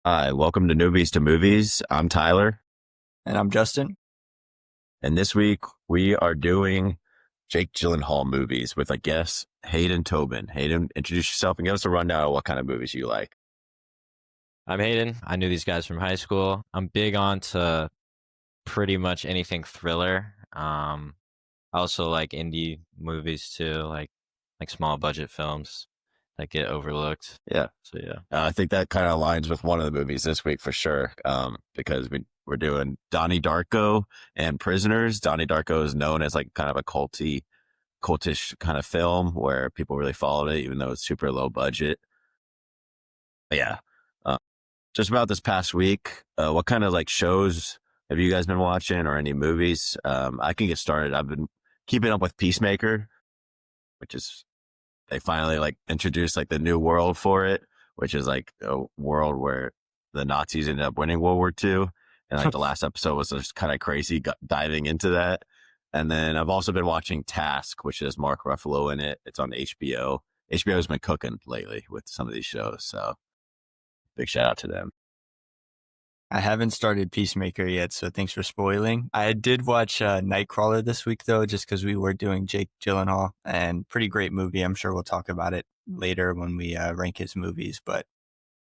Hi, welcome to Newbies to Movies. I'm Tyler, And I'm Justin. and this week we are doing Jake Gyllenhaal movies with a guest, Hayden Tobin. Hayden, introduce yourself and give us a rundown of what kind of movies you like. I'm Hayden. I knew these guys from high school. I'm big on to pretty much anything thriller. I also like indie movies too, like small budget films that get overlooked. Yeah, So yeah. I think that kind of aligns with one of the movies this week for sure, because we're doing Donnie Darko and Prisoners. Donnie Darko is known as like kind of a cultish kind of film where people really followed it, even though it's super low budget. But yeah, uh, just about this past week, what kind of like shows have you guys been watching or any movies? I can get started. I've been keeping up with Peacemaker, which is they finally like introduced like the new world for it, which is like a world where the Nazis ended up winning World War II. And like the last episode was just kind of crazy diving into that. And then I've also been watching Task, which is Mark Ruffalo in it. It's on HBO. HBO's been cooking lately with some of these shows. So big shout out to them. I haven't started Peacemaker yet, so thanks for spoiling. I did watch Nightcrawler this week, though, just because we were doing Jake Gyllenhaal, and pretty great movie. I'm sure we'll talk about it later when we rank his movies, but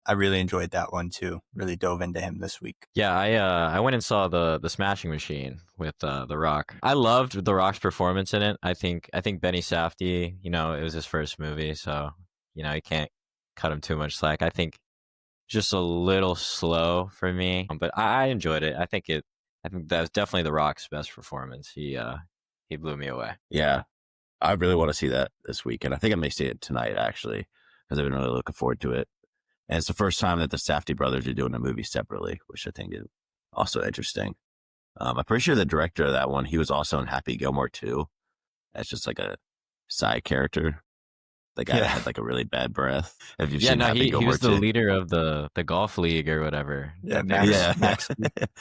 I really enjoyed that one too. Really dove into him this week. Yeah, I went and saw the Smashing Machine with The Rock. I loved The Rock's performance in it. I think Benny Safdie, it was his first movie, so you can't cut him too much slack. I think just a little slow for me, but I enjoyed it. I think that was definitely The Rock's best performance. He blew me away. Yeah. I really want to see that this week. And I think I may see it tonight, actually, because I've been really looking forward to it. And it's the first time that the Safdie brothers are doing a movie separately, which I think is also interesting. I'm pretty sure the director of that one, he was also in Happy Gilmore too. That's just like a side character. The guy that had like a really bad breath. If you've Yeah, seen no, Happy he Gilmore was the too. leader of the golf league or whatever. Yeah, Yeah. Max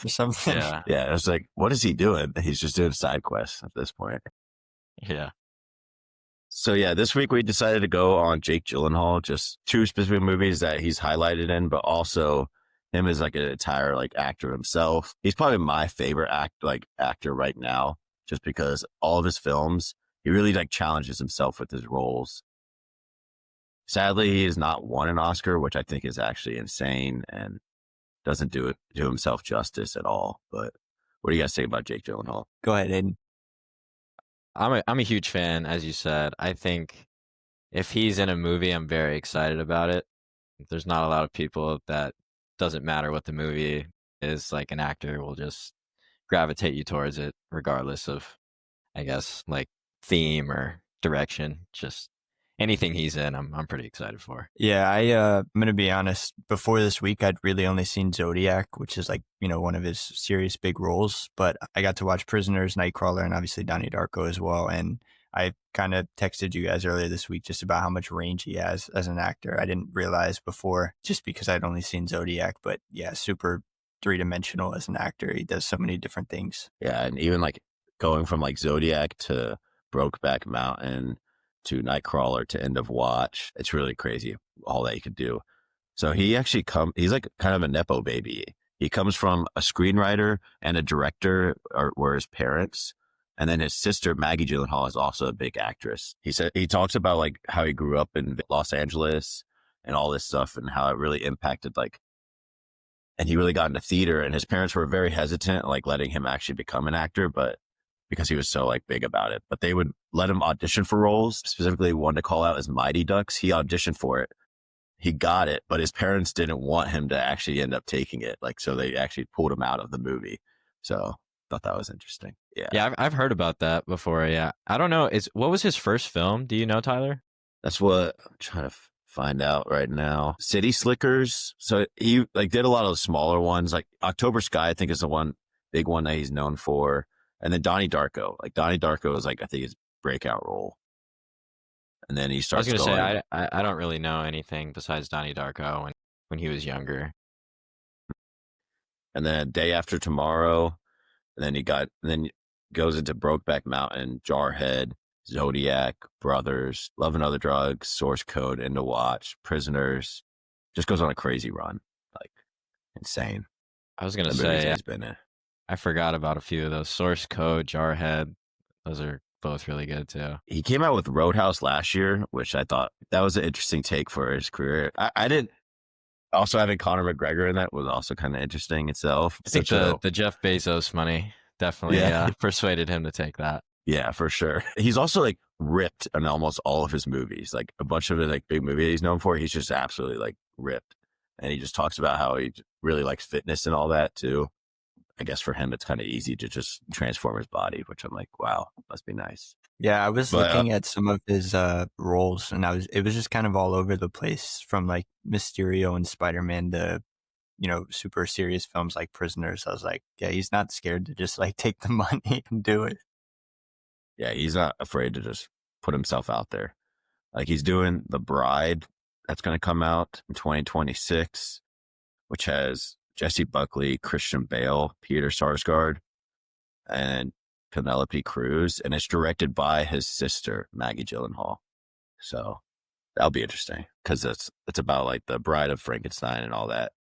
or something. Yeah, Yeah. It's like, what is he doing? He's just doing side quests at this point. yeah. So yeah, this week we decided to go on Jake Gyllenhaal, just two specific movies that he's highlighted in, but also him as like an entire like actor himself. He's probably my favorite actor right now, just because all of his films, he really like challenges himself with his roles. Sadly, he has not won an Oscar, which I think is actually insane and doesn't do himself justice at all. But what do you guys think about Jake Gyllenhaal? Go ahead, Aiden. I'm a huge fan, as you said. I think if he's in a movie, I'm very excited about it. There's not a lot of people that doesn't matter what the movie is, like an actor will just gravitate you towards it, regardless of, I guess, like theme or direction. Just anything he's in, I'm pretty excited for. Yeah, I'm gonna be honest. Before this week, I'd really only seen Zodiac, which is like one of his serious big roles. But I got to watch Prisoners, Nightcrawler, and obviously Donnie Darko as well. And I kind of texted you guys earlier this week just about how much range he has as an actor. I didn't realize before, just because I'd only seen Zodiac. But yeah, super three-dimensional as an actor. He does so many different things. Yeah, and even like going from like Zodiac to Brokeback Mountain to Nightcrawler to End of Watch, it's really crazy all that he could do. So he's like kind of a Nepo baby. He comes from a screenwriter and a director were his parents. And then his sister, Maggie Gyllenhaal, is also a big actress. He talks about like how he grew up in Los Angeles and all this stuff and how it really impacted and he really got into theater, and his parents were very hesitant, like letting him actually become an actor, but because he was so like big about it, but they would let him audition for roles. Specifically one to call out is Mighty Ducks. He auditioned for it. He got it, but his parents didn't want him to actually end up taking it. Like, so they actually pulled him out of the movie. So thought that was interesting. Yeah. Yeah, I've heard about that before. Yeah, I don't know. What was his first film? Do you know, Tyler? That's what I'm trying to find out right now. City Slickers. So he like did a lot of the smaller ones. Like October Sky, I think is the one big one that he's known for. And then Donnie Darko. Like Donnie Darko is like I think his breakout role. And then he I was starts gonna going. say I don't really know anything besides Donnie Darko when he was younger. And then Day After Tomorrow. And then goes into Brokeback Mountain, Jarhead, Zodiac, Brothers, Love and Other Drugs, Source Code, End of Watch, Prisoners. Just goes on a crazy run. Like insane. I was gonna The movies say he's been in. I forgot about a few of those. Source Code, Jarhead, those are both really good too. He came out with Roadhouse last year, which I thought that was an interesting take for his career. I didn't. Also, having Conor McGregor in that was also kind of interesting itself. I think the Jeff Bezos money definitely persuaded him to take that. Yeah, for sure. He's also like ripped in almost all of his movies. Like a bunch of the like big movies he's known for, he's just absolutely like ripped. And he just talks about how he really likes fitness and all that too. I guess for him, it's kind of easy to just transform his body, which I'm like, wow, must be nice. Yeah, I was looking at some of his roles, and it was just kind of all over the place, from like Mysterio and Spider-Man to, super serious films like Prisoners. I was like, yeah, he's not scared to just like take the money and do it. Yeah, he's not afraid to just put himself out there. Like he's doing The Bride that's going to come out in 2026, which has Jesse Buckley, Christian Bale, Peter Sarsgaard, and Penelope Cruz, and it's directed by his sister, Maggie Gyllenhaal. So that'll be interesting because it's about like the Bride of Frankenstein and all that.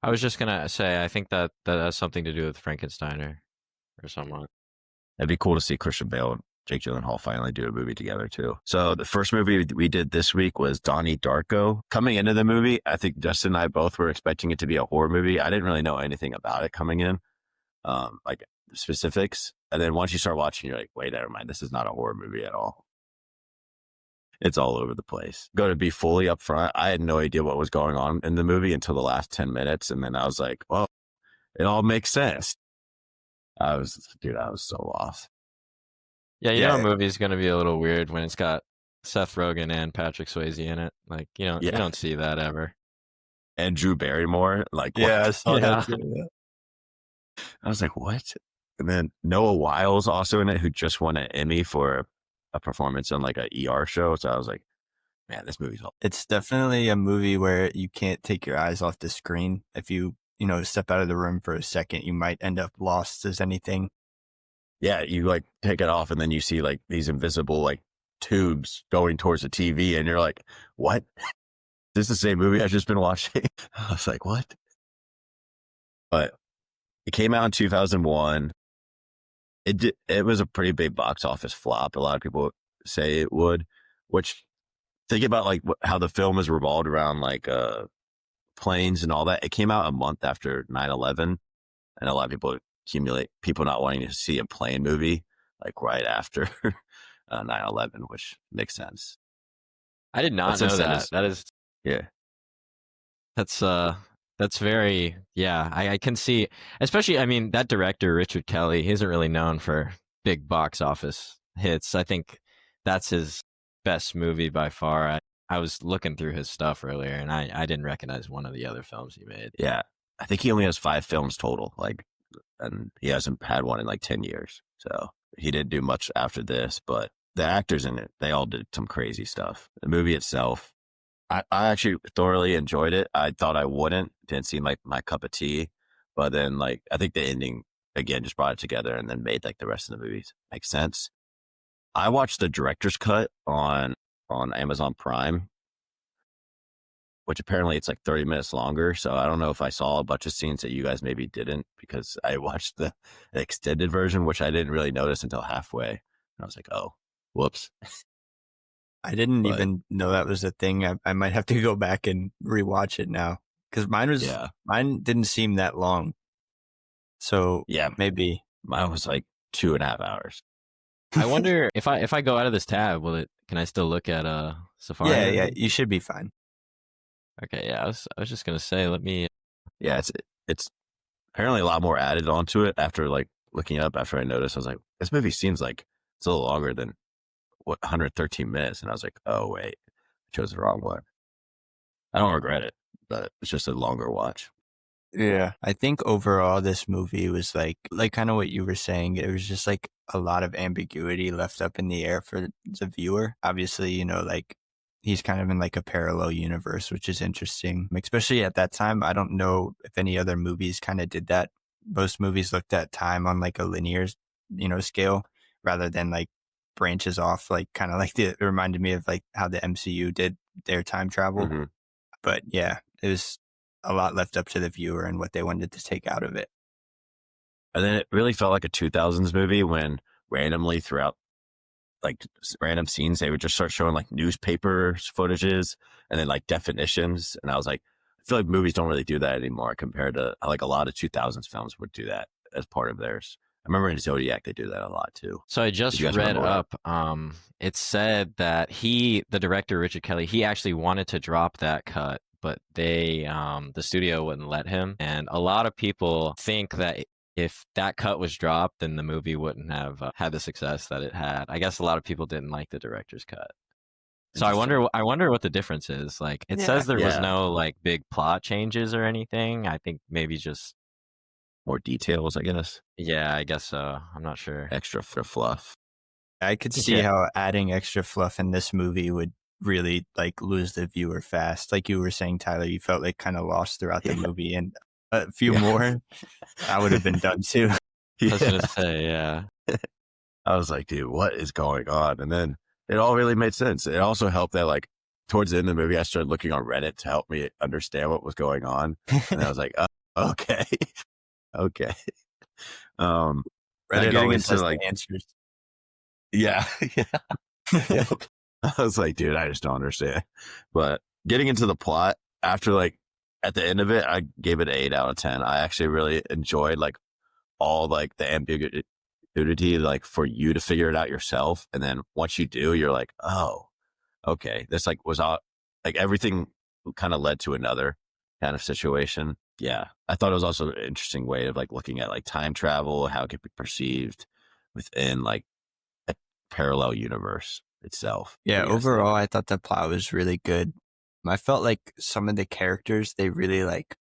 I was just gonna say, I think that has something to do with Frankenstein or somewhat. It'd be cool to see Christian Bale and Jake Gyllenhaal finally do a movie together too. So the first movie we did this week was Donnie Darko. Coming into the movie, I think Justin and I both were expecting it to be a horror movie. I didn't really know anything about it coming in, like specifics. And then once you start watching, you're like, wait, never mind. This is not a horror movie at all. It's all over the place. Go to be fully upfront. I had no idea what was going on in the movie until the last 10 minutes. And then I was like, well, it all makes sense. I was so lost. Yeah, you know a movie's going to be a little weird when it's got Seth Rogen and Patrick Swayze in it. Like, you don't see that ever. And Drew Barrymore. Like, yeah, I saw that too. I was like, what? And then Noah Wile's also in it, who just won an Emmy for a performance on like a ER show. So I was like, man, this movie's all. It's definitely a movie where you can't take your eyes off the screen. If you step out of the room for a second, you might end up lost as anything. Yeah, you like take it off and then you see like these invisible like tubes going towards the TV and you're like, what? This is the same movie I've just been watching. I was like, what? But it came out in 2001. It was a pretty big box office flop. A lot of people say it would, which think about like how the film is revolved around like planes and all that. It came out a month after 9/11, and a lot of people not wanting to see a plane movie like right after 9/11, which makes sense. I did not know that. That is, yeah. That's very, I can see, especially, I mean, that director, Richard Kelly, he isn't really known for big box office hits. I think that's his best movie by far. I was looking through his stuff earlier and I didn't recognize one of the other films he made. Yeah. I think he only has 5 films total, and he hasn't had one in like 10 years. So he didn't do much after this, but the actors in it, they all did some crazy stuff. The movie itself, I actually thoroughly enjoyed it. I thought I wouldn't. Didn't seem like my cup of tea. But then, like, I think the ending, again, just brought it together and then made, like, the rest of the movies make sense. I watched the director's cut on Amazon Prime, which apparently it's, like, 30 minutes longer. So I don't know if I saw a bunch of scenes that you guys maybe didn't, because I watched the extended version, which I didn't really notice until halfway. And I was like, oh, whoops. I didn't even know that was a thing. I might have to go back and rewatch it now, because mine didn't seem that long. So yeah, maybe mine was like 2.5 hours. I wonder if I go out of this tab, can I still look at Safari? Yeah, you should be fine. Okay, yeah, I was just gonna say, let me. Yeah, it's apparently a lot more added onto it after like looking up. After I noticed, I was like, this movie seems like it's a little longer than 113 minutes, and I was like, oh wait, I chose the wrong one. I don't regret it, but it's just a longer watch. Yeah, I think overall this movie was like kind of what you were saying. It was just like a lot of ambiguity left up in the air for the viewer. Obviously, like he's kind of in like a parallel universe, which is interesting, especially at that time. I don't know if any other movies kind of did that. Most movies looked at time on like a linear, scale rather than like branches off, like kind of like it reminded me of like how the MCU did their time travel. Mm-hmm. But yeah, it was a lot left up to the viewer and what they wanted to take out of it. And then it really felt like a 2000s movie when randomly throughout like random scenes, they would just start showing like newspaper footages and then like definitions. And I was like, I feel like movies don't really do that anymore compared to like a lot of 2000s films would do that as part of theirs. I remember in Zodiac, they do that a lot too. So I just read up, it said that the director, Richard Kelly, he actually wanted to drop that cut, but the studio wouldn't let him. And a lot of people think that if that cut was dropped, then the movie wouldn't have had the success that it had. I guess a lot of people didn't like the director's cut. So I wonder what the difference is. Like it says there was no like big plot changes or anything. I think maybe just more details, I guess. Yeah, I guess so. I'm not sure. Extra fluff. I could see how adding extra fluff in this movie would really like lose the viewer fast. Like you were saying, Tyler, you felt like kind of lost throughout the movie, and a few more, I would have been done too. I was gonna say, yeah. I was like, dude, what is going on? And then it all really made sense. It also helped that like towards the end of the movie, I started looking on Reddit to help me understand what was going on. And I was like, okay. Okay. Reddit always has like answers. Yeah. Yeah. I was like, dude, I just don't understand. But getting into the plot after like at the end of it, I gave it an 8 out of 10. I actually really enjoyed like all like the ambiguity, like for you to figure it out yourself. And then once you do, you're like, oh, okay. This like was all like everything kind of led to another kind of situation. Yeah. I thought it was also an interesting way of like looking at like time travel, how it could be perceived within like a parallel universe itself. Yeah. Overall, I thought the plot was really good. I felt like some of the characters they really like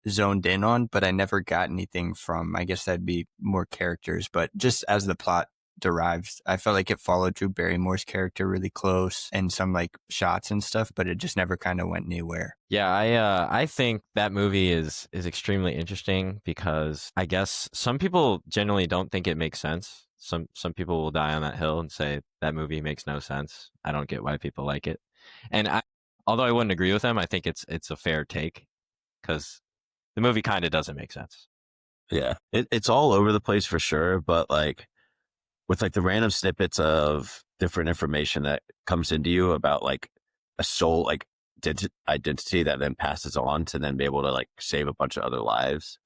zoned in on, but I never got anything from, I guess that'd be more characters, but just as the plot derives, I felt like it followed Drew Barrymore's character really close and some like shots and stuff, but it just never kind of went anywhere. Yeah, I think that movie is extremely interesting because I guess some people generally don't think it makes sense. Some people will die on that hill and say that movie makes no sense. I don't get why people like it. And although I wouldn't agree with them, I think it's a fair take because the movie kind of doesn't make sense. Yeah, it's all over the place for sure, but like with like the random snippets of different information that comes into you about like a soul, like identity that then passes on to then be able to like save a bunch of other lives.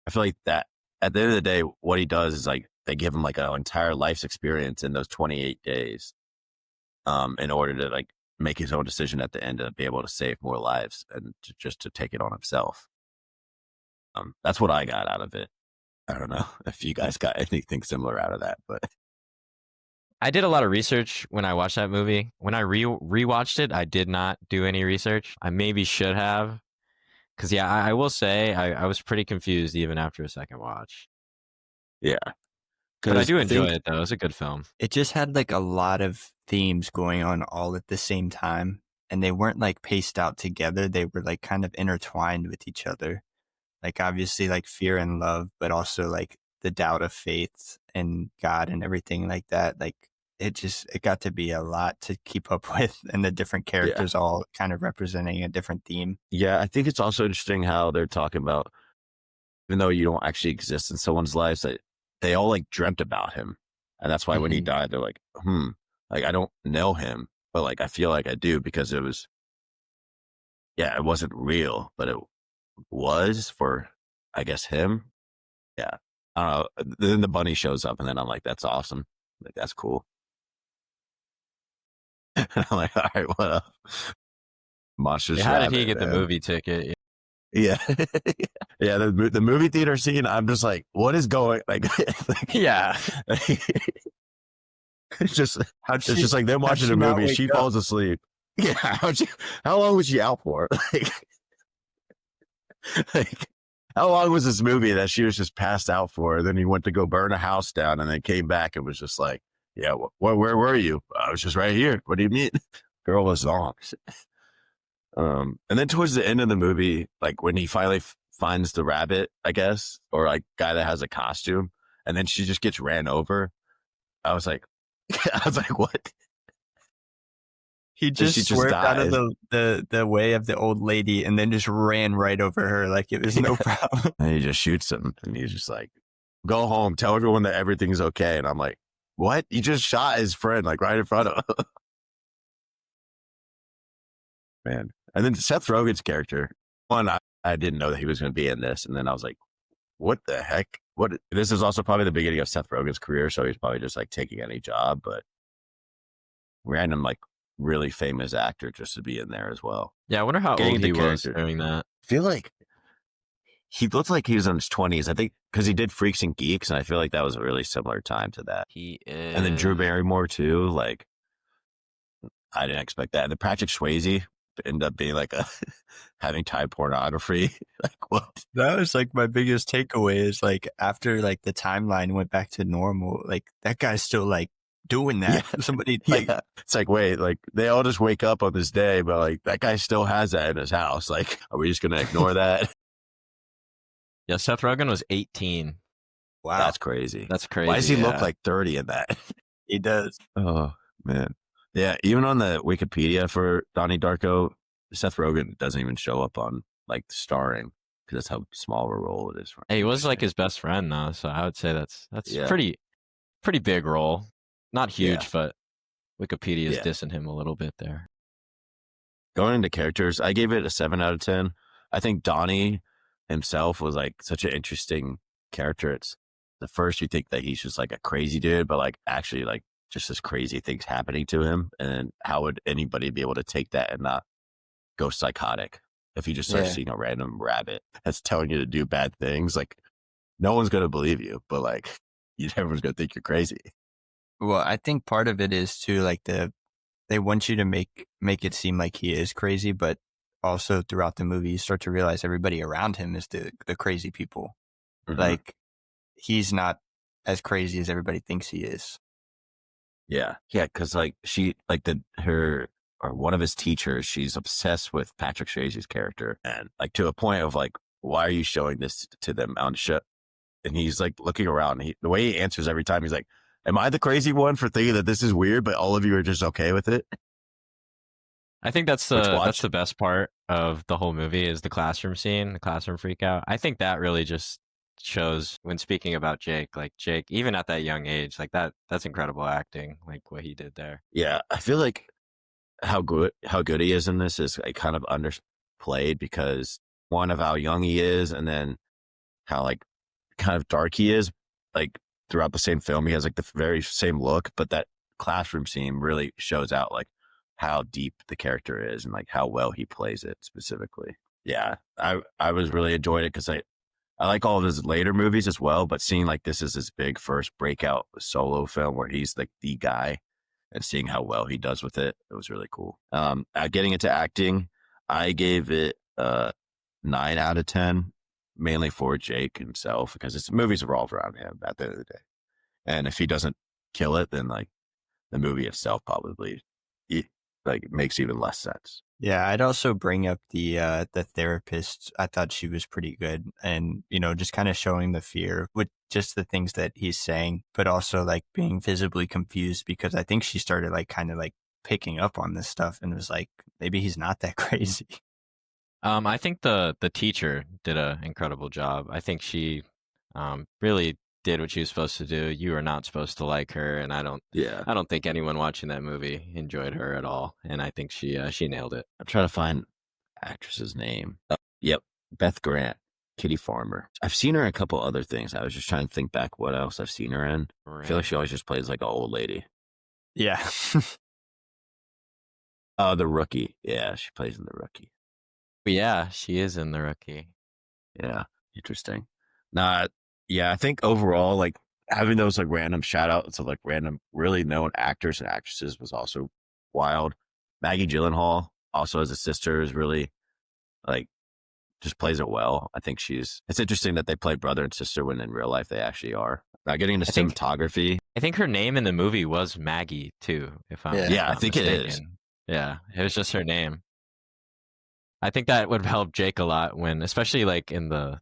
I feel like that at the end of the day, what he does is like they give him like an entire life's experience in those 28 days, in order to like make his own decision at the end to be able to save more lives and just to take it on himself. That's what I got out of it. I don't know if you guys got anything similar out of that, but I did a lot of research when I watched that movie. When I rewatched it, I did not do any research. I maybe should have, because yeah, I will say I was pretty confused even after a second watch. Yeah, but I do enjoy it though. It's a good film. It just had like a lot of themes going on all at the same time, and they weren't like paced out together. They were like kind of intertwined with each other. Like obviously like fear and love, but also like the doubt of faith and God and everything like that. Like it got to be a lot to keep up with, and the different characters all kind of representing a different theme. Yeah, I think it's also interesting how they're talking about, even though you don't actually exist in someone's lives, that they all like dreamt about him. And that's why when he died, they're like, like I don't know him, but like I feel like I do because it wasn't real, but it was for, I guess, him. Yeah. I don't know. Then the bunny shows up and then I'm like, that's awesome. Like, that's cool. And I'm like, all right, what up? Monsters. How did he get the movie ticket? Yeah. Yeah. The movie theater scene, I'm just like, what is going like? Yeah. It's just like them watching a movie. She falls asleep. Yeah. How long was she out for? Like, how long was this movie that she was just passed out for? Then he went to go burn a house down and then came back and was just like, yeah, where were you? I was just right here. What do you mean? Girl was on. And then towards the end of the movie, like when he finally finds the rabbit, I guess, or like guy that has a costume, and then she just gets ran over. I was like, what? He just she just swerved out of dies. the way of the old lady and then just ran right over her like it was no problem. And he just shoots him, and he's just like, "Go home, tell everyone that everything's okay." And I'm like, "What? You just shot his friend like right in front of him." Man. And then Seth Rogen's character, I didn't know that he was going to be in this, and then I was like, "What the heck?" This is also probably the beginning of Seth Rogen's career, so he's probably just like taking any job, but random like really famous actor just to be in there as well. Yeah, I wonder how Getting old he into was character. doing that. I feel like he looked like he was in his 20s, I think, because he did Freaks and Geeks, and I feel like that was a really similar time to that. He is. And then Drew Barrymore too. Like, I didn't expect that. And then Patrick Swayze ended up being like having child pornography. Like, what? That was like my biggest takeaway is like after like the timeline went back to normal, like that guy's still like doing that. Yeah. Somebody like Yeah. It's like, wait, like they all just wake up on this day, but like that guy still has that in his house. Like, are we just gonna ignore that? Yeah, Seth Rogen was 18. wow, That's crazy. That's crazy. Why does he look yeah. like 30 in that? he does. Oh man. Yeah, even on the Wikipedia for Donnie Darko, Seth Rogen doesn't even show up on like starring because that's how small of a role it is for him. Hey, he was like his best friend though, so I would say that's Yeah. pretty big role. Not huge, Yeah. but Wikipedia is Yeah. dissing him a little bit there. Going into characters, I gave it a 7 out of 10. I think Donnie himself was like such an interesting character. It's the first you think that he's just like a crazy dude, but like actually like just this crazy things happening to him. And how would anybody be able to take that and not go psychotic if you just start Yeah. seeing a random rabbit that's telling you to do bad things? Like, no one's gonna believe you, but like everyone's gonna think you're crazy. Well, I think part of it is too like they want you to make it seem like he is crazy, but also throughout the movie you start to realize everybody around him is the crazy people. Mhm. Like he's not as crazy as everybody thinks he is. Yeah, because like she like her or one of his teachers, she's obsessed with Patrick Swayze's character, and like to a point of like, why are you showing this to them on show? And he's like looking around. The way he answers every time, he's like, "Am I the crazy one for thinking that this is weird, but all of you are just okay with it?" I think that's the best part of the whole movie is the classroom scene, the classroom freak out. I think that really just shows when speaking about Jake, like Jake, even at that young age, like that's incredible acting, like what he did there. Yeah, I feel like how good he is in this is like kind of underplayed because one of how young he is, and then how like kind of dark he is. Like throughout the same film, he has like the very same look, but that classroom scene really shows out like how deep the character is and like how well he plays it specifically. Yeah, I was really enjoying it because I like all of his later movies as well, but seeing like this is his big first breakout solo film where he's like the guy and seeing how well he does with it, it was really cool. Getting into acting, I gave it 9 out of 10, mainly for Jake himself because this movie's revolved around him at the end of the day. And if he doesn't kill it, then like the movie itself probably like makes even less sense. Yeah, I'd also bring up the therapist. I thought she was pretty good, and just kind of showing the fear with just the things that he's saying, but also like being visibly confused because I think she started like kind of like picking up on this stuff and was like, maybe he's not that crazy. I think the teacher did an incredible job. I think she really did what she was supposed to do. You are not supposed to like her, and I don't think anyone watching that movie enjoyed her at all. And I think she nailed it. I'm trying to find actress's name. Yep, Beth Grant, Kitty Farmer. I've seen her in a couple other things. I was just trying to think back what else I've seen her in. I feel like she always just plays like an old lady. Yeah. The Rookie. Yeah, she plays in The Rookie. Yeah, she is in The Rookie. Yeah, interesting. Yeah, I think overall, like having those like random shout outs of like random really known actors and actresses was also wild. Maggie Gyllenhaal also as a sister is really like just plays it well. I think it's interesting that they play brother and sister when in real life they actually are. Now getting into cinematography. I think her name in the movie was Maggie too, if I'm Yeah, I not think mistaken. it is. Yeah, it was just her name. I think that would help Jake a lot when, especially like in the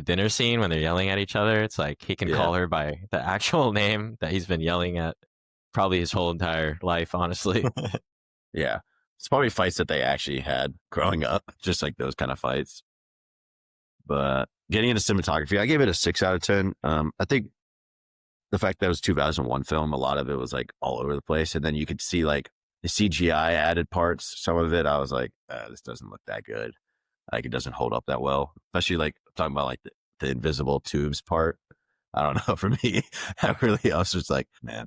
dinner scene when they're yelling at each other. It's like he can call her by the actual name that he's been yelling at probably his whole entire life, honestly. Yeah. It's probably fights that they actually had growing up, just like those kind of fights. But getting into cinematography, I gave it a 6 out of 10. I think the fact that it was 2001 film, a lot of it was like all over the place. And then you could see like the CGI added parts. Some of it, I was like, this doesn't look that good. Like it doesn't hold up that well, especially like talking about like the invisible tubes part. I don't know. For me, I was just like, man,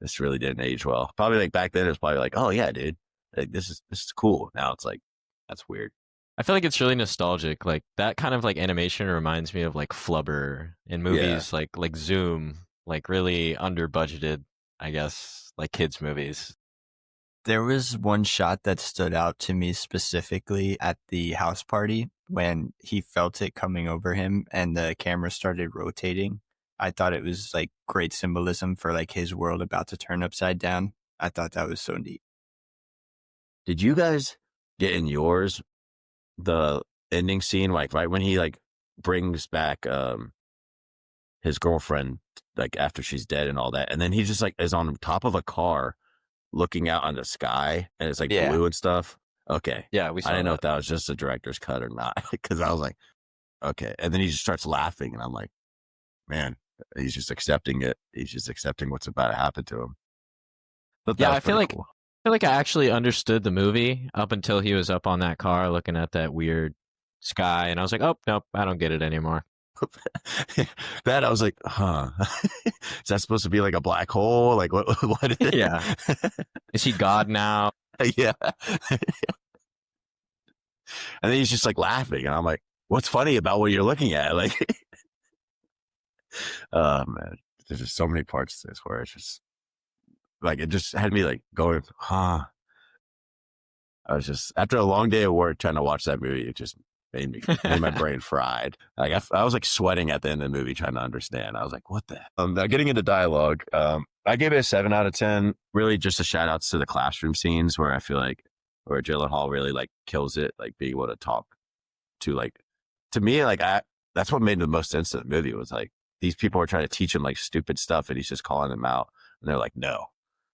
this really didn't age well. Probably like back then it was probably like, oh yeah, dude, like this is cool. Now it's like, that's weird. I feel like it's really nostalgic. Like that kind of like animation reminds me of like Flubber in movies like Zoom, like really under budgeted, I guess, like kids movies. There was one shot that stood out to me specifically at the house party when he felt it coming over him and the camera started rotating. I thought it was like great symbolism for like his world about to turn upside down. I thought that was so neat. Did you guys get in yours the ending scene, like right when he like brings back his girlfriend, like after she's dead and all that, and then he just like is on top of a car looking out on the sky and it's like blue and stuff? Okay. Yeah, we saw I didn't know that. if that was just a director's cut or not, because I was like, okay. And then he just starts laughing and I'm like, man, he's just accepting it. He's just accepting what's about to happen to him. But Yeah, I feel like I actually understood the movie up until he was up on that car looking at that weird sky, and I was like, oh nope, I don't get it anymore. That I was like, huh? Is that supposed to be like a black hole? Like what? What is it? Yeah. Is he God now? Yeah. And then he's just like laughing, and I'm like, what's funny about what you're looking at? Like, oh man, there's just so many parts to this where it's just like, it just had me like going, huh? I was just, after a long day of work trying to watch that movie, it just made my brain fried. Like I was like sweating at the end of the movie trying to understand. I was like, what the? Now getting into dialogue, I gave it a 7 out of 10. Really, just a shout outs to the classroom scenes where I feel like where Gyllenhaal really like kills it, like being able to talk to like, to me, like that's what made the most sense of the movie, was like these people are trying to teach him like stupid stuff and he's just calling them out and they're like, no,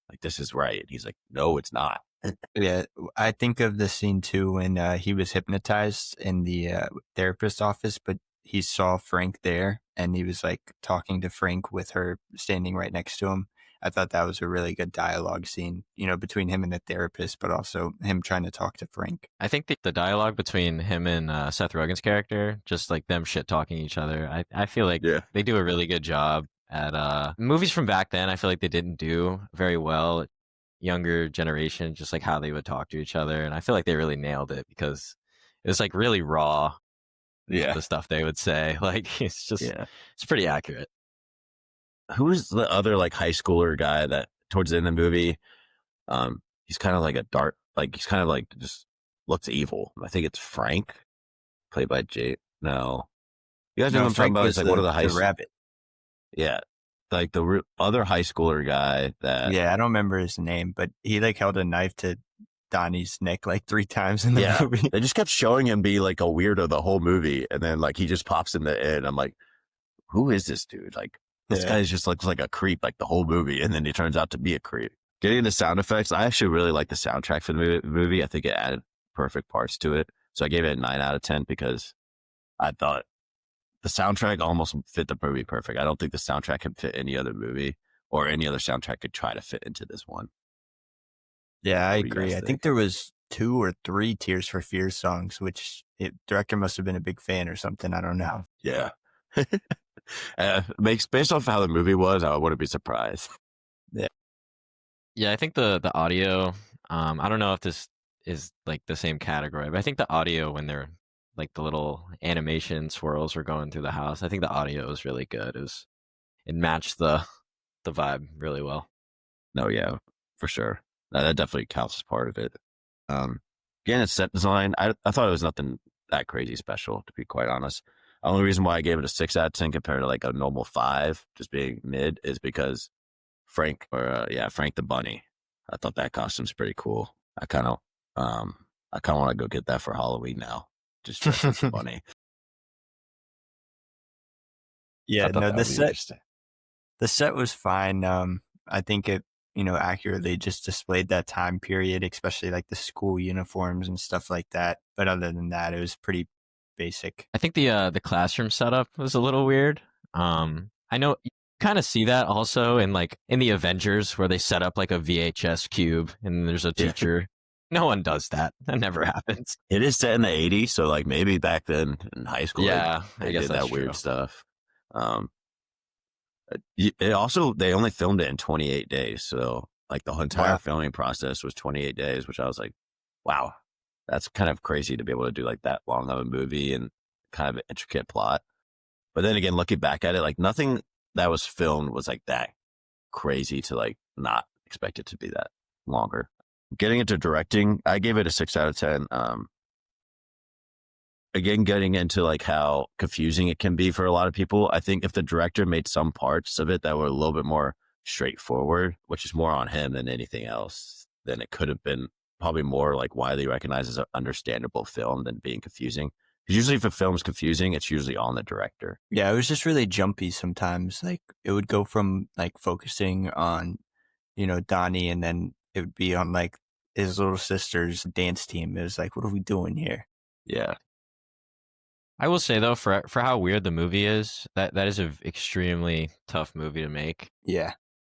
like this is right. And he's like, no, it's not. Yeah, I think of the scene too when he was hypnotized in the therapist's office, but he saw Frank there and he was like talking to Frank with her standing right next to him. I thought that was a really good dialogue scene, you know, between him and the therapist, but also him trying to talk to Frank. I think the dialogue between him and Seth Rogen's character, just like them shit talking each other, I feel like they do a really good job at movies from back then. I feel like they didn't do very well. Younger generation, just like how they would talk to each other, and I feel like they really nailed it because it was like really raw. The stuff they would say, like it's just it's pretty accurate. Who's the other like high schooler guy that towards the end of the movie, he's kind of like a dark, like he's kind of like just looks evil. I think it's Frank, played by Jake. No, you guys know what I'm talking about? It's like one of the high rabbit. Yeah, like the other high schooler guy that. Yeah, I don't remember his name, but he like held a knife to Donnie's neck like 3 times in the movie. They just kept showing him be like a weirdo the whole movie, and then like he just pops in the end. I'm like, who is this dude? Like this guy just looks like a creep like the whole movie, and then he turns out to be a creep. Getting into sound effects, I actually really like the soundtrack for the movie. I think it added perfect parts to it, so I gave it a 9 out of 10 because I thought the soundtrack almost fit the movie perfect. I don't think the soundtrack can fit any other movie, or any other soundtrack could try to fit into this one. Yeah, I agree. I think there was 2 or 3 Tears for Fears songs, which director must have been a big fan or something. I don't know. Yeah. Based off how the movie was, I wouldn't be surprised. Yeah, I think the audio, I don't know if this is like the same category, but I think the audio when they're like the little animation swirls were going through the house, I think the audio was really good. It matched the vibe really well. No, yeah, for sure. That definitely counts as part of it. Again, it's set design. I thought it was nothing that crazy special, to be quite honest. The only reason why I gave it a 6 out of 10 compared to like a normal 5, just being mid, is because Frank the bunny. I thought that costume's pretty cool. I kind of want to go get that for Halloween now. Just dress as a bunny. Yeah, no, the set was fine. I think accurately just displayed that time period, especially like the school uniforms and stuff like that. But other than that, it was pretty basic. I think the classroom setup was a little weird. I know you kind of see that also in the Avengers where they set up like a VHS cube and there's a Yeah. teacher. No one does that. That never happens. It is set in the 80s, so like maybe back then in high school, Yeah, they I guess did that's that weird true. stuff. They only filmed it in 28 days, so like the entire Wow. filming process was 28 days, which I was like, wow, that's kind of crazy to be able to do like that long of a movie and kind of an intricate plot. But then again, looking back at it, like nothing that was filmed was like that crazy to like not expect it to be that longer. Getting into directing, I gave it a 6 out of 10. Again, getting into like how confusing it can be for a lot of people. I think if the director made some parts of it that were a little bit more straightforward, which is more on him than anything else, then it could have been probably more like widely recognized as an understandable film than being confusing. Because usually if a film's confusing, it's usually on the director. Yeah, it was just really jumpy sometimes. Like it would go from like focusing on, Donnie, and then it would be on like his little sister's dance team. It was like, what are we doing here? Yeah. I will say though, for how weird the movie is, that is an extremely tough movie to make. Yeah.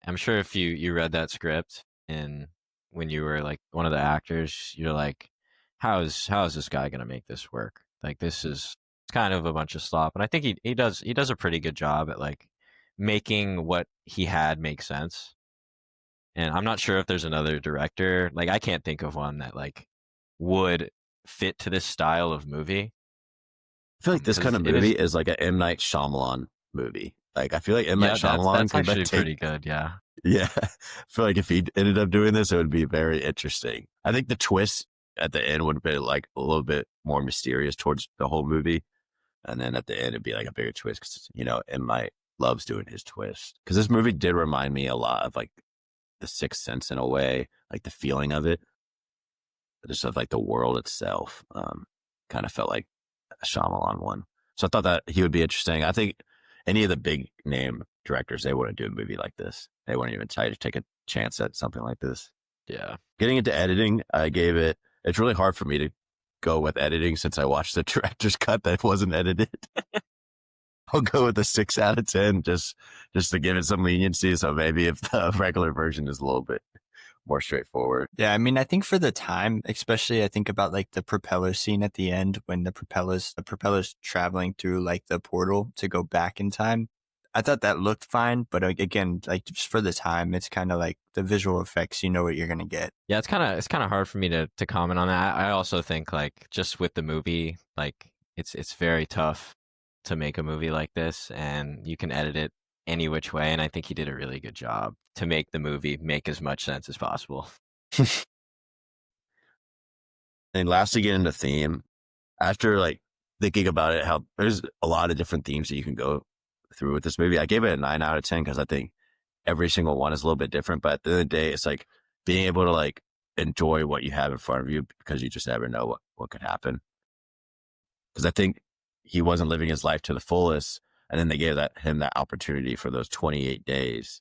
I'm sure if you read that script and when you were like one of the actors, you're like, how is this guy gonna make this work? Like this is kind of a bunch of slop. And I think he does a pretty good job at like making what he had make sense. And I'm not sure if there's another director, like I can't think of one that like would fit to this style of movie. I feel like this kind of Because it movie is, is like an M. Night Shyamalan movie. Like I feel like M. Night yeah, Shyamalan that's could actually take. pretty good. Yeah. Yeah, I feel like if he ended up doing this, it would be very interesting. I think the twist at the end would be like a little bit more mysterious towards the whole movie, and then at the end it'd be like a bigger twist because M. Night loves doing his twist. Because this movie did remind me a lot of like The Sixth Sense in a way, like the feeling of it, just of like the world itself. Kind of felt like a Shyamalan one. So I thought that he would be interesting. I think any of the big name directors, they wouldn't do a movie like this. They wouldn't even try to take a chance at something like this. Yeah. Getting into editing, it's really hard for me to go with editing since I watched the director's cut that wasn't edited. I'll go with a 6 out of 10 just to give it some leniency. So maybe if the regular version is a little bit more straightforward. Yeah, I mean, I think for the time, especially I think about like the propeller scene at the end when the propeller's traveling through like the portal to go back in time. I thought that looked fine, but again, like just for the time, it's kind of like the visual effects, you know what you're gonna get. Yeah, it's kind of hard for me to comment on that. I also think like just with the movie, like it's very tough to make a movie like this, and you can edit it any which way. And I think he did a really good job to make the movie make as much sense as possible. And lastly, get into theme. After like thinking about it, how there's a lot of different themes that you can go through with this movie. I gave it a 9 out of 10 because I think every single one is a little bit different. But at the end of the day, it's like being able to like enjoy what you have in front of you because you just never know what could happen. Because I think he wasn't living his life to the fullest, and then they gave him that opportunity for those 28 days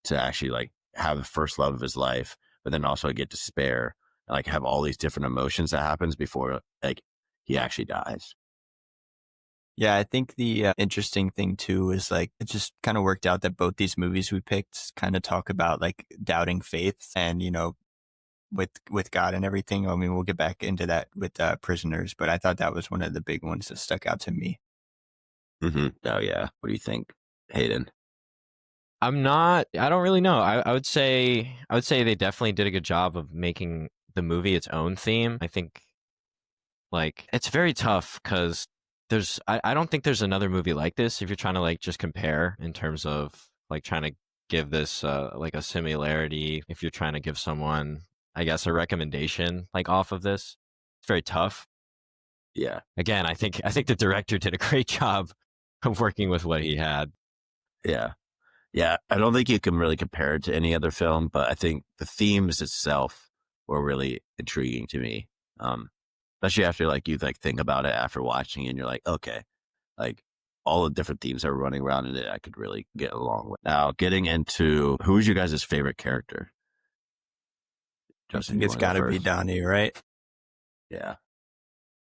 to actually like have the first love of his life, but then also get despair and like have all these different emotions that happens before like he actually dies. Yeah, I think the interesting thing too is like it just kind of worked out that both these movies we picked kind of talk about like doubting faith and with God and everything. I mean, we'll get back into that with Prisoners, but I thought that was one of the big ones that stuck out to me. Mm-hmm. Oh yeah. What do you think, Hayden? I don't really know. I would say they definitely did a good job of making the movie its own theme. I think like it's very tough because I don't think there's another movie like this if you're trying to like just compare in terms of like trying to give this like a similarity. If you're trying to give someone, I guess, a recommendation like off of this, it's very tough. Yeah. Again, I think the director did a great job of working with what he had. Yeah. Yeah. I don't think you can really compare it to any other film, but I think the themes itself were really intriguing to me. Especially after like you like think about it after watching it and you're like, okay, like all the different themes that are running around in it, I could really get along with. Now, getting into who's your guys' favorite character? Justin, think you it's want to go got to be first? Donnie, right? Yeah.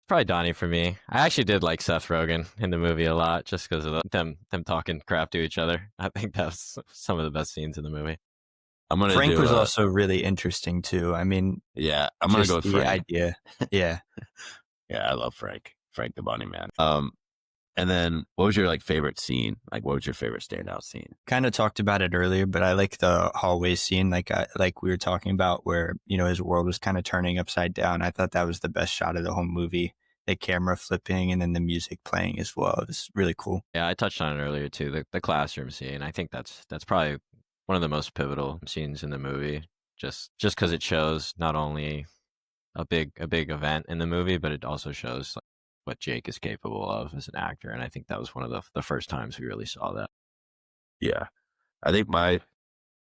Probably Donnie for me. I actually did like Seth Rogen in the movie a lot, just because of them talking crap to each other. I think that's some of the best scenes in the movie. I'm gonna Frank do was also really interesting too. I mean, yeah, I'm gonna go just with the Frank. idea. Yeah. Yeah, I love Frank. Frank the Bunny Man. And then what was your like favorite scene? Like what was your favorite standout scene? Kind of talked about it earlier, but I like the hallway scene, like we were talking about, where his world was kind of turning upside down. I thought that was the best shot of the whole movie. The camera flipping and then the music playing as well. It was really cool. Yeah, I touched on it earlier too. The classroom scene. I think that's probably one of the most pivotal scenes in the movie. Just because it shows not only a big event in the movie, but it also shows like, what Jake is capable of as an actor. And I think that was one of the first times we really saw that. Yeah. I think my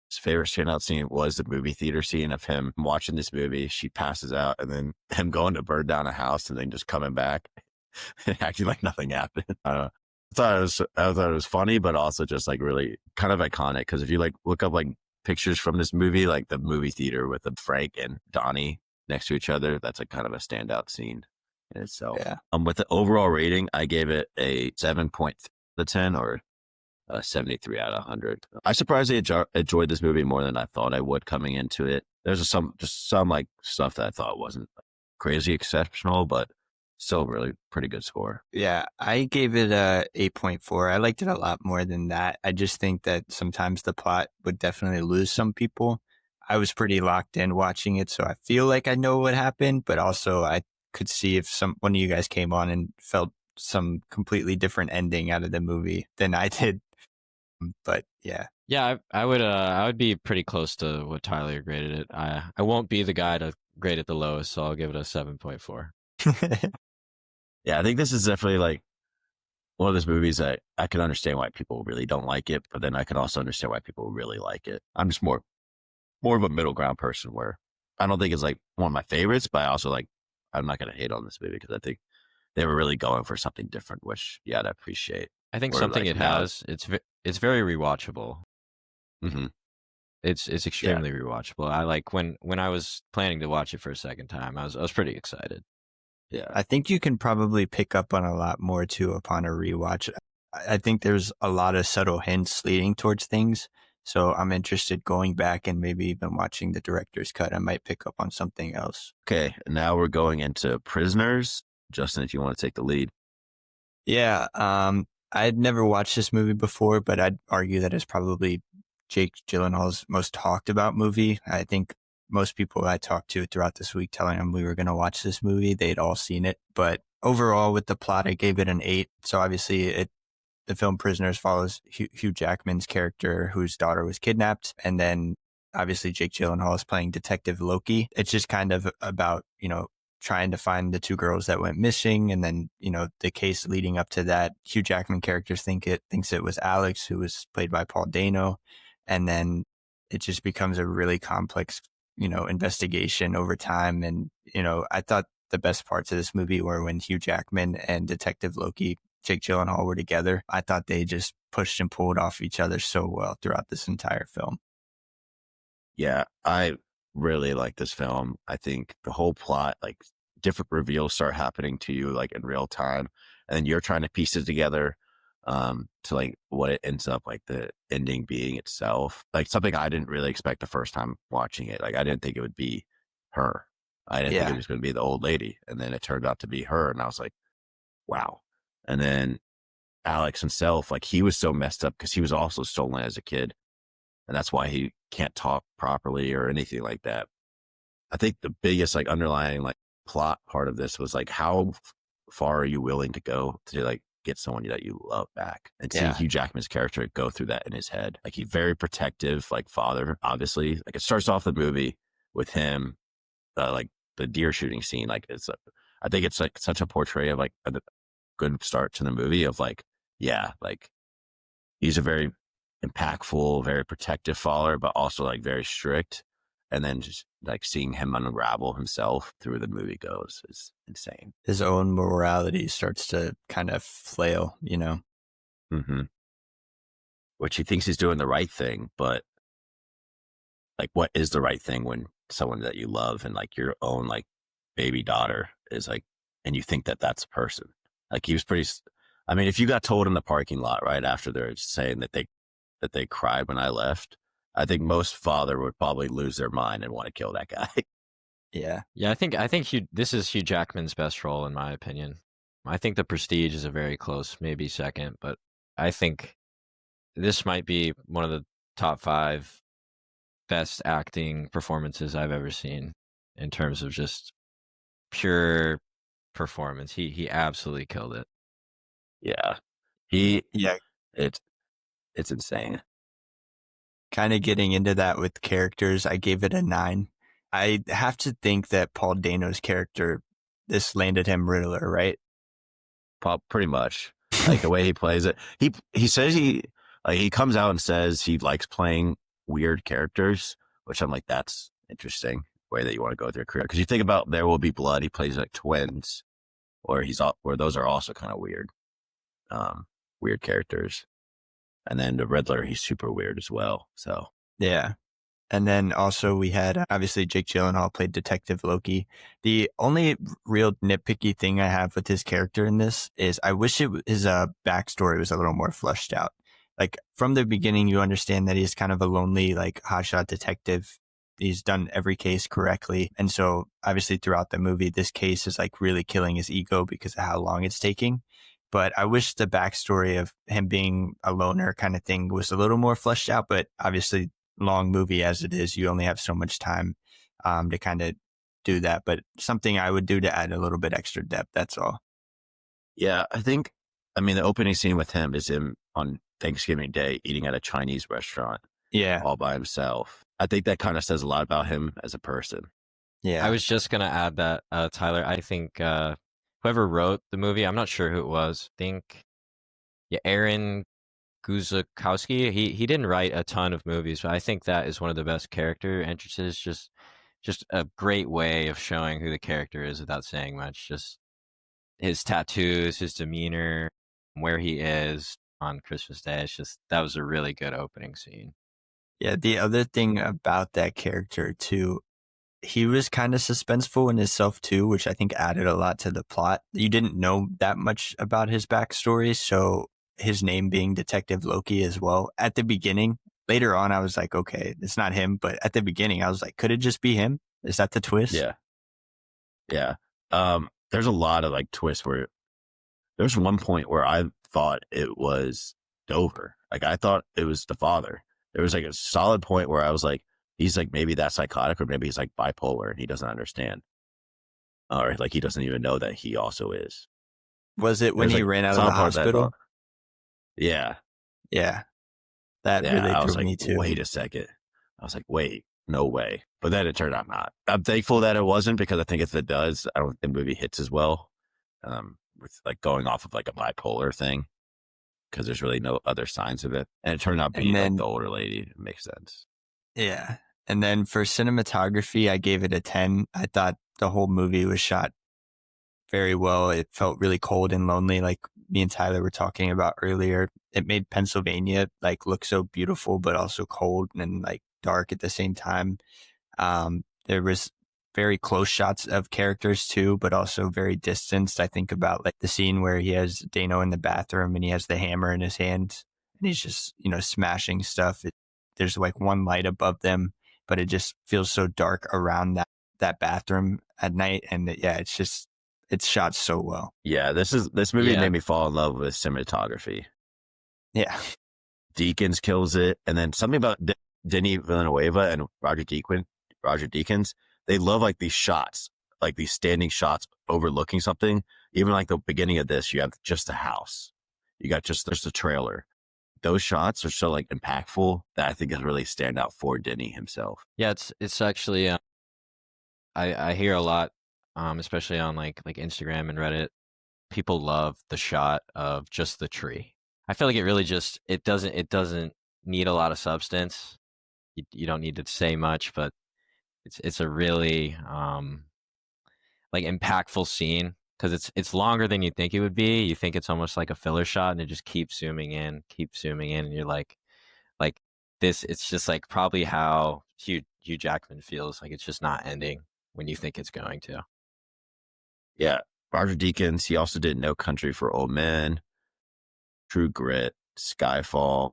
favorite standout scene was the movie theater scene of him watching this movie. She passes out and then him going to burn down a house and then just coming back and acting like nothing happened. I don't know. I thought it was funny, but also just like really kind of iconic. Cause if you like look up like pictures from this movie, like the movie theater with the Frank and Donnie next to each other, that's a kind of a standout scene in itself. Yeah. With the overall rating, I gave it a 7.10 or 73 out of 100. I surprisingly enjoyed this movie more than I thought I would coming into it. There's some like stuff that I thought wasn't crazy exceptional, but still really pretty good score. Yeah, I gave it a 8.4. I liked it a lot more than that. I just think that sometimes the plot would definitely lose some people. I was pretty locked in watching it, so I feel like I know what happened, but also I could see if one of you guys came on and felt some completely different ending out of the movie than I did. But yeah. Yeah, I would be pretty close to what Tyler graded it. I won't be the guy to grade it the lowest, so I'll give it a 7.4. Yeah, I think this is definitely like one of those movies that I can understand why people really don't like it, but then I can also understand why people really like it. I'm just more of a middle ground person where I don't think it's like one of my favorites, but I also like I'm not going to hate on this movie because I think they were really going for something different, which yeah, I'd appreciate. I think Or, something like, it now- has, it's very rewatchable. Mhm. It's extremely rewatchable. I like when I was planning to watch it for a second time, I was pretty excited. Yeah. I think you can probably pick up on a lot more too upon a rewatch. I think there's a lot of subtle hints leading towards things. So I'm interested going back and maybe even watching the director's cut. I might pick up on something else. Okay, now we're going into Prisoners. Justin, if you want to take the lead. Yeah, I'd never watched this movie before, but I'd argue that it's probably Jake Gyllenhaal's most talked about movie. I think most people I talked to throughout this week telling them we were going to watch this movie, they'd all seen it. But overall, with the plot, I gave it an 8. So obviously, the film Prisoners follows Hugh Jackman's character whose daughter was kidnapped. And then obviously Jake Gyllenhaal is playing Detective Loki. It's just kind of about, trying to find the 2 girls that went missing. And then, the case leading up to that. Hugh Jackman characters thinks it was Alex, who was played by Paul Dano. And then it just becomes a really complex, investigation over time. And, I thought the best parts of this movie were when Hugh Jackman and Detective Loki, Jake Gyllenhaal, were together. I thought they just pushed and pulled off each other so well throughout this entire film. Yeah, I really like this film. I think the whole plot, like different reveals start happening to you like in real time. And then you're trying to piece it together to like what it ends up like the ending being itself. Like something I didn't really expect the first time watching it. Like I didn't think it would be her. I didn't think it was going to be the old lady. And then it turned out to be her. And I was like, wow. And then Alex himself, like he was so messed up because he was also stolen as a kid. And that's why he can't talk properly or anything like that. I think the biggest like underlying like plot part of this was like how far are you willing to go to like get someone that you love back, and seeing Hugh Jackman's character go through that in his head. Like he's very protective, like father, obviously. Like it starts off the movie with him, like the deer shooting scene. Like I think it's like such a portray of like a good start to the movie of like, yeah, like he's a very impactful, very protective father, but also like very strict. And then just like seeing him unravel himself through the movie goes is insane. His own morality starts to kind of flail, Mm-hmm. Which he thinks he's doing the right thing, but like what is the right thing when someone that you love and like your own like baby daughter is like, and you think that that's a person. Like he was pretty. I mean, if you got told in the parking lot right after they're saying that they cried when I left, I think most father would probably lose their mind and want to kill that guy. Yeah. Yeah, I think this is Hugh Jackman's best role in my opinion. I think The Prestige is a very close, maybe second, but I think this might be one of the top 5 best acting performances I've ever seen in terms of just pure performance. He absolutely killed it. Yeah, he Yeah. it's insane. Kind of getting into that with characters, I gave it a 9. I have to think that Paul Dano's character, this landed him Riddler, right? Pretty much like the way he plays it. He says he comes out and says he likes playing weird characters, which I'm like, that's interesting way that you want to go through a career. Because you think about There Will Be Blood, he plays like twins, where those are also kind of weird, weird characters. And then the Riddler, he's super weird as well. So Yeah. And then also we had, obviously, Jake Gyllenhaal played Detective Loki. The only real nitpicky thing I have with his character in this is I wish his backstory was a little more fleshed out. Like from the beginning, you understand that he's kind of a lonely, like hotshot detective. He's done every case correctly. And so obviously throughout the movie, this case is like really killing his ego because of how long it's taking. But I wish the backstory of him being a loner kind of thing was a little more fleshed out. But obviously, long movie as it is, you only have so much time to kind of do that. But something I would do to add a little bit extra depth. That's all. yeah, I mean, the opening scene with him is him on Thanksgiving Day eating at a Chinese restaurant Yeah. all by himself. I think that kind of says a lot about him as a person. Yeah. I was just gonna add that, Tyler. I think whoever wrote the movie, I'm not sure who it was. I think Aaron Guzikowski. He didn't write a ton of movies, but I think that is one of the best character entrances. Just a great way of showing who the character is without saying much. Just his tattoos, his demeanor, where he is on Christmas Day. It's just that was a really good opening scene. Yeah. The other thing about that character, too, he was kind of suspenseful in himself, too, which I think added a lot to the plot. You didn't know that much about his backstory. So his name being Detective Loki as well at the beginning. Later on, I was like, okay, it's not him. But at the beginning, I was like, could it just be him? Is that the twist? Yeah. Yeah. There's a lot of like twists where there's one point where I thought it was Dover. Like I thought it was the father. There was like a solid point where I was like, he's like maybe that's psychotic or maybe he's like bipolar and he doesn't understand. Or like he doesn't even know that he also is. Was it when There's he like ran out of some the parts that I hospital? thought- Yeah. Yeah. That Yeah. really I was threw me like, too. wait a second. I was like, wait, no way. But then it turned out not. I'm thankful that it wasn't because I think if it does, I don't think the movie hits as well. With like going off of like a bipolar thing because there's really no other signs of it. And it turned out being like the older lady. It makes sense. Yeah. And then for cinematography, I gave it a 10. I thought the whole movie was shot very well. It felt really cold and lonely, like me and Tyler were talking about earlier. It made Pennsylvania like look so beautiful, but also cold and like dark at the same time. There was very close shots of characters too, but also very distanced. I think about like the scene where he has Dano in the bathroom and he has the hammer in his hand and he's just, smashing stuff. There's like one light above them, but it just feels so dark around that bathroom at night. And it's shot so well. Yeah, this movie Yeah. made me fall in love with cinematography. Yeah. Deakins kills it, and then something about Denis Villeneuve and Roger Deakins. They love like these shots, like these standing shots overlooking something. Even like the beginning of this, you have just a house, you got there's the trailer. Those shots are so like impactful that I think is really stand out for Denis himself. Yeah, it's actually I hear a lot, especially on like Instagram and Reddit. People love the shot of just the tree. I feel like it really just it doesn't need a lot of substance. You don't need to say much, but it's a really like impactful scene because it's longer than you think it would be. You think it's almost like a filler shot, and it just keeps zooming in, and you're like this. It's just like probably how Hugh Hugh Jackman feels like it's just not ending when you think it's going to. Yeah. Roger Deakins, he also did No Country for Old Men, True Grit, Skyfall,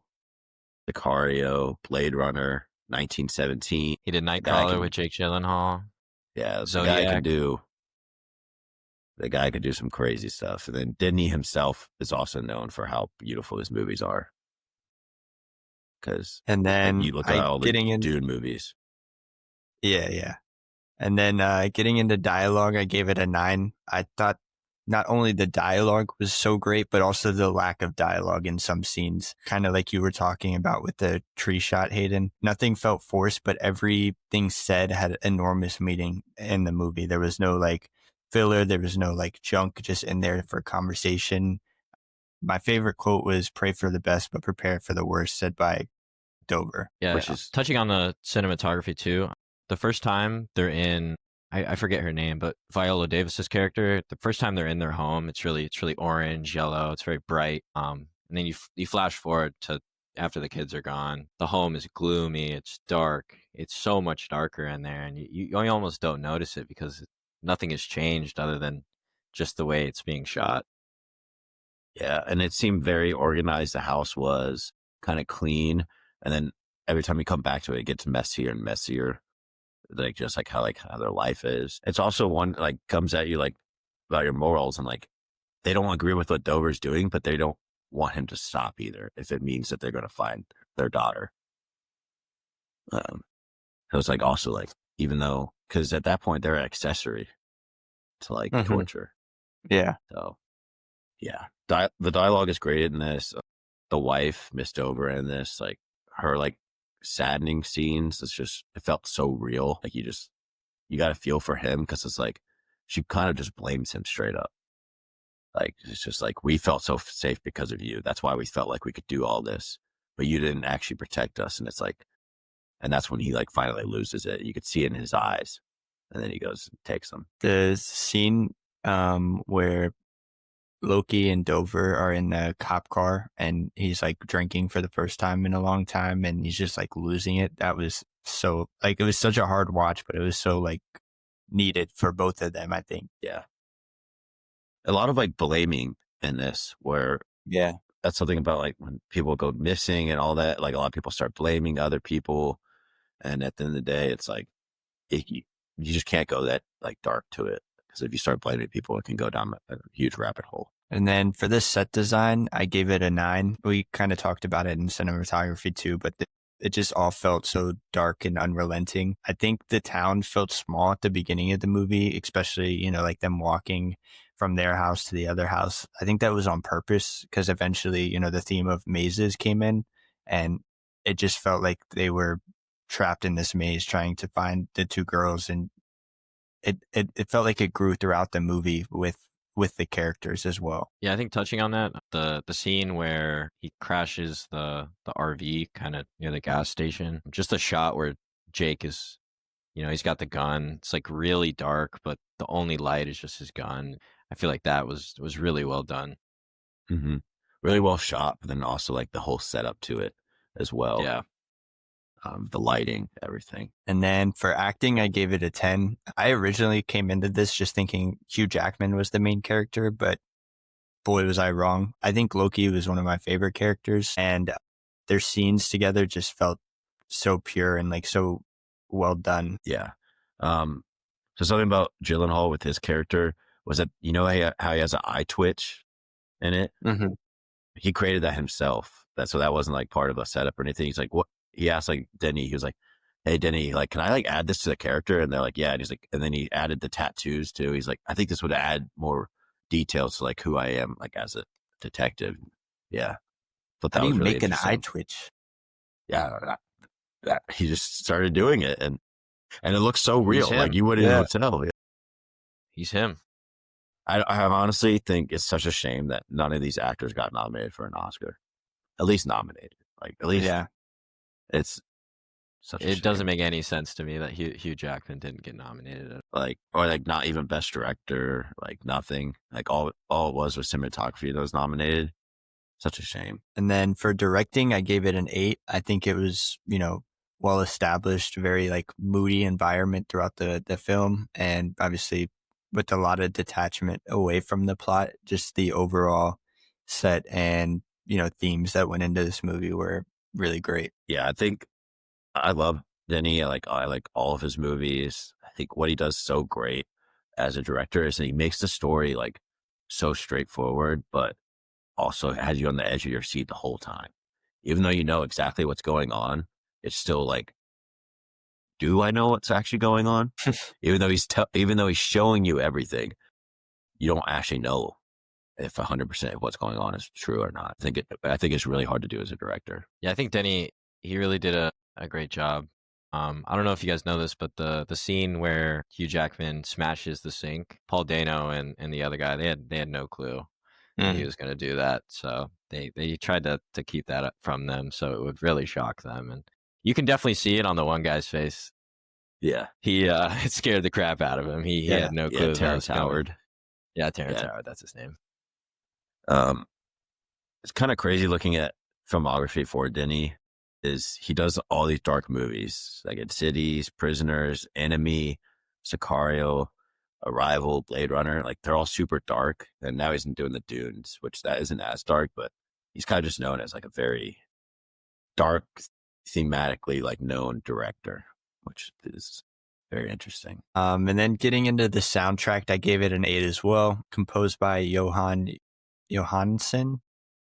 Sicario, Blade Runner, 1917. He did The guy Nightcrawler can, with Jake Gyllenhaal, yeah, Zodiac. the guy could do some crazy stuff. And then Disney himself is also known for how beautiful his movies are. Because And then you look at all the Dune movies. Yeah. And then getting into dialogue, I gave it a 9. I thought not only the dialogue was so great, but also the lack of dialogue in some scenes. Kind of like you were talking about with the tree shot, Hayden. Nothing felt forced, but everything said had enormous meaning in the movie. There was no like filler. There was no like junk just in there for conversation. My favorite quote was "Pray for the best, but prepare for the worst," said by Dover. Yeah, Which is touching on the cinematography too. The first time they're in, I forget her name, but Viola Davis's character. The first time they're in their home, it's really orange, yellow. It's very bright. And then you flash forward to after the kids are gone. The home is gloomy. It's dark. It's so much darker in there, and you almost don't notice it because nothing has changed other than just the way it's being shot. Yeah, and it seemed very organized. The house was kind of clean, and then every time you come back to it, it gets messier and messier. Like just like how their life is. It's also one like comes at you like about your morals, and like they don't agree with what Dover's doing, but they don't want him to stop either if it means that they're going to find their daughter. So it's like also like even though because at that point they're an accessory to like torture. Yeah. So yeah, the dialogue is great in this. The wife, Miss Dover, in this, like her like saddening scenes. It felt so real. Like you got to feel for him because it's like she kind of just blames him straight up. Like it's just like we felt so safe because of you. That's why we felt like we could do all this, but you didn't actually protect us. And it's like, and that's when he like finally loses it. You could see it in his eyes, and then he goes and takes them. The scene where Loki and Dover are in the cop car and he's like drinking for the first time in a long time and he's just like losing it. That was so like, it was such a hard watch, but it was so like needed for both of them, I think. Yeah. A lot of like blaming in this where that's something about like when people go missing and all that, like a lot of people start blaming other people. And at the end of the day, it's like, you just can't go that like dark to it. Because if you start blaming people, it can go down a huge rabbit hole. And then for this set design, I gave it a 9. We kind of talked about it in cinematography too, but it just all felt so dark and unrelenting. I think the town felt small at the beginning of the movie, especially, like them walking from their house to the other house. I think that was on purpose because eventually, the theme of mazes came in and it just felt like they were trapped in this maze trying to find the two girls. And it felt like it grew throughout the movie with the characters as well. Yeah, I think touching on that, the scene where he crashes the RV kind of near the gas station, just a shot where Jake is, he's got the gun. It's like really dark, but the only light is just his gun. I feel like that was really well done. Mm-hmm. Really well shot, but then also like the whole setup to it as well. Yeah. The lighting, everything. And then for acting, I gave it a 10. I originally came into this just thinking Hugh Jackman was the main character, but boy, was I wrong. I think Loki was one of my favorite characters, and their scenes together just felt so pure and like so well done. Yeah. So something about Gyllenhaal with his character was that, how he has an eye twitch in it? Mm-hmm. He created that himself. So that wasn't like part of a setup or anything. He's like, what? He asked like Denny, he was like, hey, Denny, like, can I like add this to the character? And they're like, yeah. And he's like, and then he added the tattoos too. He's like, I think this would add more details to like who I am, like as a detective. Yeah. But how do you make an eye twitch? Yeah. That he just started doing it and it looks so real. Like you wouldn't even tell. He's him. I honestly think it's such a shame that none of these actors got nominated for an Oscar. At least nominated. Like at least it's such a shame. It doesn't make any sense to me that Hugh Jackman didn't get nominated. Like or like not even best director, like nothing. Like all it was cinematography that was nominated. Such a shame. And then for directing, I gave it an 8. I think it was, well established, very like moody environment throughout the film, and obviously with a lot of detachment away from the plot, just the overall set and themes that went into this movie were really great. Yeah, I think I love Denny. I like all of his movies. I think what he does so great as a director is that he makes the story like so straightforward, but also has you on the edge of your seat the whole time. Even though you know exactly what's going on, it's still like, do I know what's actually going on? Even though he's showing you everything, you don't actually know if 100% of what's going on is true or not. I think it's really hard to do as a director. Yeah, I think Denny, he really did a great job. I don't know if you guys know this, but the scene where Hugh Jackman smashes the sink, Paul Dano and the other guy, they had no clue that he was going to do that. So they tried to keep that up from them, so it would really shock them. And you can definitely see it on the one guy's face. Yeah. He it scared the crap out of him. He had no clue. Yeah, Terrence Howard. Yeah, Terrence Yeah. Howard, that's his name. It's kind of crazy looking at filmography for Denny. Is he does all these dark movies like in Cities, Prisoners, Enemy, Sicario, Arrival, Blade Runner. Like they're all super dark. And now he's doing the Dunes, which that isn't as dark, but he's kind of just known as like a very dark, thematically like known director, which is very interesting. And then getting into the soundtrack, I gave it an 8 as well, composed by Johan Johansson.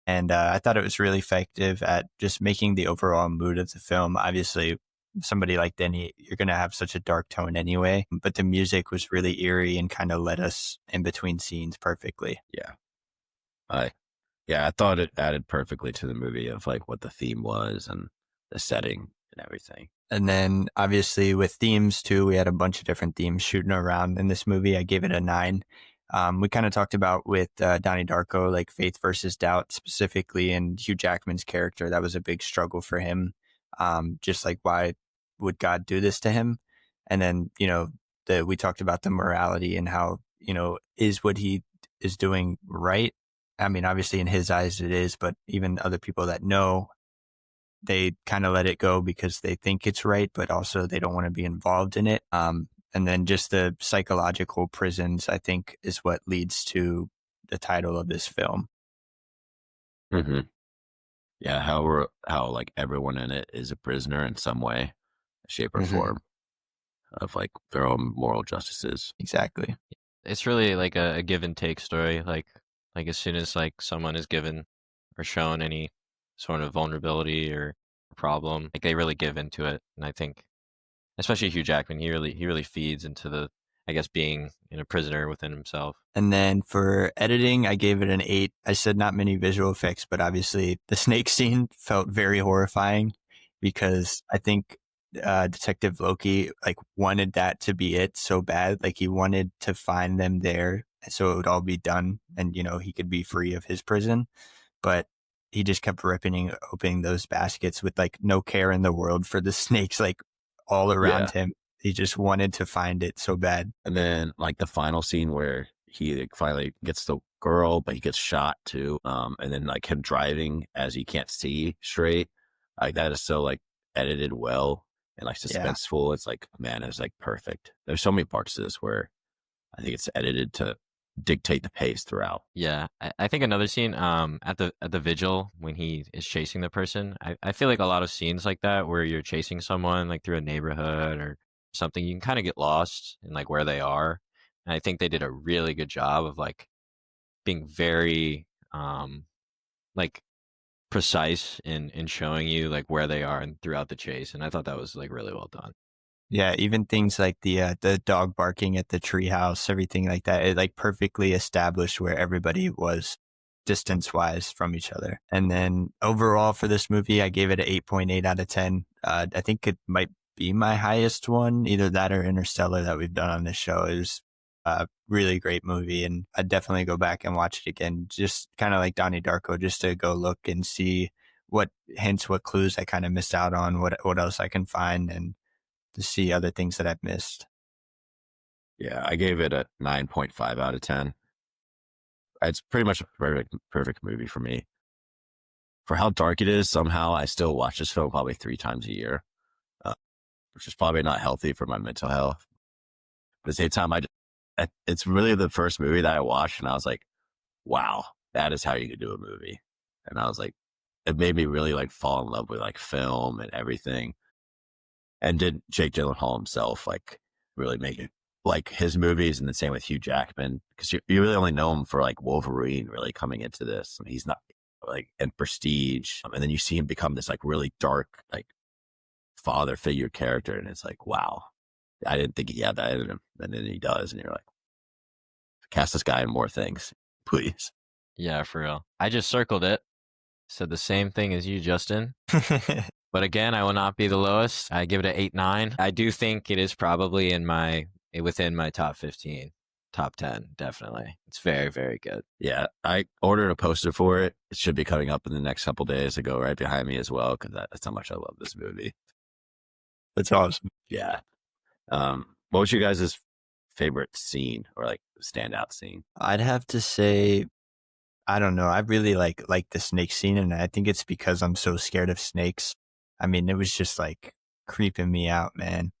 And I thought it was really effective at just making the overall mood of the film. Obviously, somebody like Denny, you're going to have such a dark tone anyway, but the music was really eerie and kind of led us in between scenes perfectly. Yeah. I thought it added perfectly to the movie of like what the theme was and the setting and everything. And then obviously with themes too, we had a bunch of different themes shooting around in this movie. I gave it a 9. We kind of talked about with Donnie Darko, like faith versus doubt specifically, and Hugh Jackman's character. That was a big struggle for him. Just like, why would God do this to him? And then, we talked about the morality and how, is what he is doing right? I mean, obviously in his eyes it is, but even other people that know, they kind of let it go because they think it's right, but also they don't want to be involved in it. And then just the psychological prisons, I think, is what leads to the title of this film. Mm-hmm. Yeah, how like everyone in it is a prisoner in some way, shape, or form of like their own moral justices. Exactly. It's really like a give and take story. Like as soon as like someone is given or shown any sort of vulnerability or problem, like they really give into it. And I think, especially Hugh Jackman, he really feeds into the, I guess, being a prisoner within himself. And then for editing, I gave it an 8. I said not many visual effects, but obviously the snake scene felt very horrifying because I think Detective Loki like wanted that to be it so bad. Like he wanted to find them there so it would all be done and, he could be free of his prison. But he just kept ripping opening those baskets with like no care in the world for the snakes, like all around him. He just wanted to find it so bad. And then like the final scene where he like, finally gets the girl, but he gets shot too. And then like him driving as he can't see straight, like that is so like edited well and like suspenseful. It's like, man, it's like perfect. There's so many parts to this where I think it's edited to dictate the pace throughout. Yeah, I think another scene at the vigil when he is chasing the person. I feel like a lot of scenes like that where you're chasing someone like through a neighborhood or something, you can kind of get lost in like where they are. And I think they did a really good job of like being very like precise in showing you like where they are and throughout the chase. And I thought that was like really well done. Yeah, even things like the dog barking at the treehouse, everything like that, it like perfectly established where everybody was distance-wise from each other. And then overall for this movie, I gave it an 8.8 out of 10. I think it might be my highest one, either that or Interstellar that we've done on this show. It was a really great movie, and I'd definitely go back and watch it again, just kind of like Donnie Darko, just to go look and see what hints, what clues I kind of missed out on, what else I can find, and to see other things that I've missed. Yeah, I gave it a 9.5 out of 10. It's pretty much a perfect movie for me. For how dark it is, somehow I still watch this film probably 3 times a year. which is probably not healthy for my mental health. But at the same time, it's really the first movie that I watched, and I was like, wow, that is how you could do a movie. And I was like, it made me really like fall in love with like film and everything. And did Jake Gyllenhaal himself like really make it like his movies, and the same with Hugh Jackman, because you really only know him for like Wolverine really coming into this. I mean, he's not like in Prestige, and then you see him become this like really dark like father figure character, and it's like, wow, I didn't think he had that in him, and then he does, and you're like, cast this guy in more things, please. Yeah, for real. I just circled it. Said the same thing as you, Justin. But again, I will not be the lowest. I give it an 8.9. I do think it is probably within my top 15, top 10, definitely. It's very, very good. Yeah, I ordered a poster for it. It should be coming up in the next couple days to go right behind me as well, because that's how much I love this movie. That's awesome. Yeah. What was your guys' favorite scene or like standout scene? I'd have to say, I don't know. I really like the snake scene, and I think it's because I'm so scared of snakes. I mean, it was just like creeping me out, man.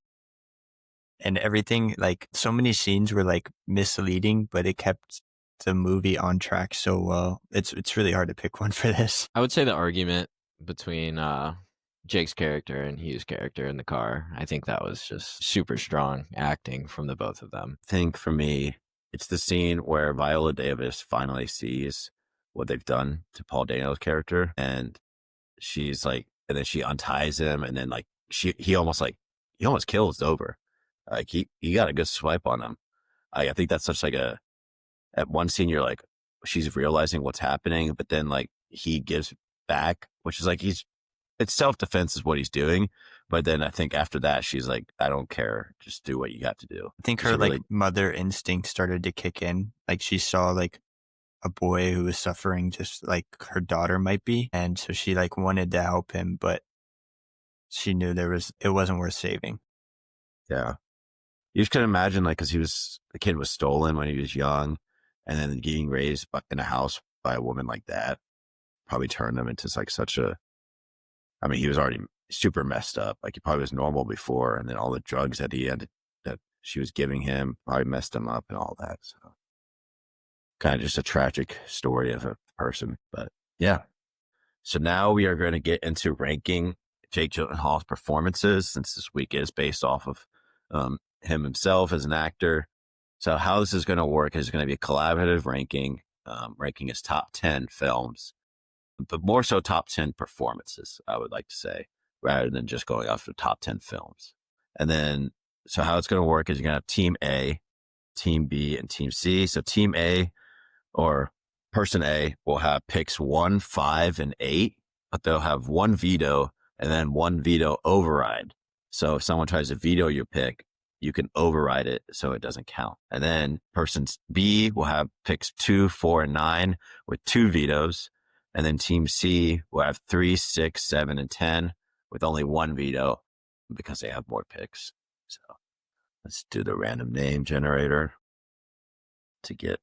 And everything, like so many scenes were like misleading, but it kept the movie on track so well. It's really hard to pick one for this. I would say the argument between Jake's character and Hugh's character in the car, I think that was just super strong acting from the both of them. I think for me, it's the scene where Viola Davis finally sees what they've done to Paul Dano's character, and she's like, and then she unties him, and then like he almost kills Dover. Like he got a good swipe on him. I think that's such like at one scene you're like, she's realizing what's happening, but then like he gives back, which is like it's self-defense is what he's doing. But then I think after that, she's like, I don't care. Just do what you have to do. I think her like mother instinct started to kick in. Like she saw like a boy who was suffering just like her daughter might be. And so she like wanted to help him, but she knew it wasn't worth saving. Yeah. You just can imagine like, cause the kid was stolen when he was young, and then getting raised in a house by a woman like that probably turned him into like I mean, he was already super messed up. Like he probably was normal before, and then all the drugs that that she was giving him probably messed him up and all that. So kind of just a tragic story of a person, but yeah. So now we are going to get into ranking Jake Gyllenhaal's performances, since this week is based off of him himself as an actor. So how this is going to work is going to be a collaborative ranking, ranking his top 10 films, but more so top 10 performances, I would like to say, rather than just going off the top 10 films. And then, so how it's going to work is you're going to have Team A, Team B, and Team C. So Team A, or Person A, will have picks 1, 5, and 8, but they'll have one veto and then one veto override. So if someone tries to veto your pick, you can override it so it doesn't count. And then Person B will have picks 2, 4, and 9 with 2 vetoes. And then Team C will have 3, 6, 7, and 10 with only 1 veto because they have more picks. So let's do the random name generator to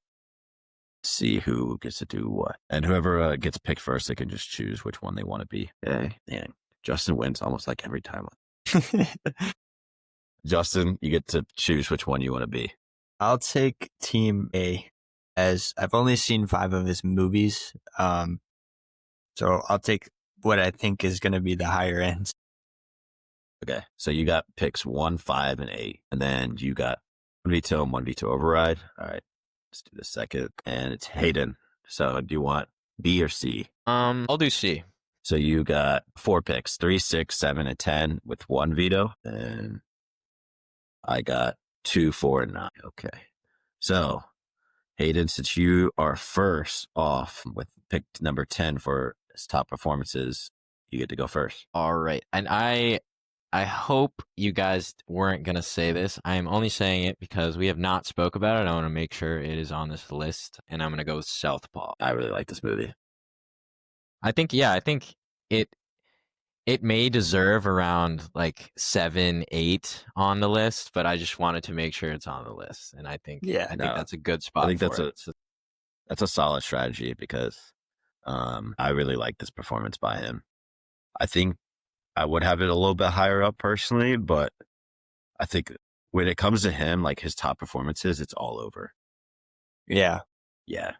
see who gets to do what. And whoever gets picked first, they can just choose which one they want to be. Okay. Man, Justin wins almost like every time. Justin, you get to choose which one you want to be. I'll take Team A, as I've only seen 5 of his movies. So I'll take what I think is going to be the higher end. Okay. So you got picks 1, 5, and 8. And then you got 1 veto and 1 veto override. All right. Let's do the second. And it's Hayden. So do you want B or C? I'll do C. So you got 4 picks, 3, 6, 7, and 10 with 1 veto. And I got 2, 4, and 9. Okay. So Hayden, since you are first off with pick number 10 for his top performances, you get to go first. All right. And I hope you guys weren't going to say this. I am only saying it because we have not spoke about it. I want to make sure it is on this list, and I'm going to go with Southpaw. I really like this movie. I think it may deserve around like 7, 8 on the list, but I just wanted to make sure it's on the list. And I think that's a good spot. I think for that's a solid strategy because I really like this performance by him. I think I would have it a little bit higher up personally, but I think when it comes to him, like his top performances, it's all over. Yeah. Yeah.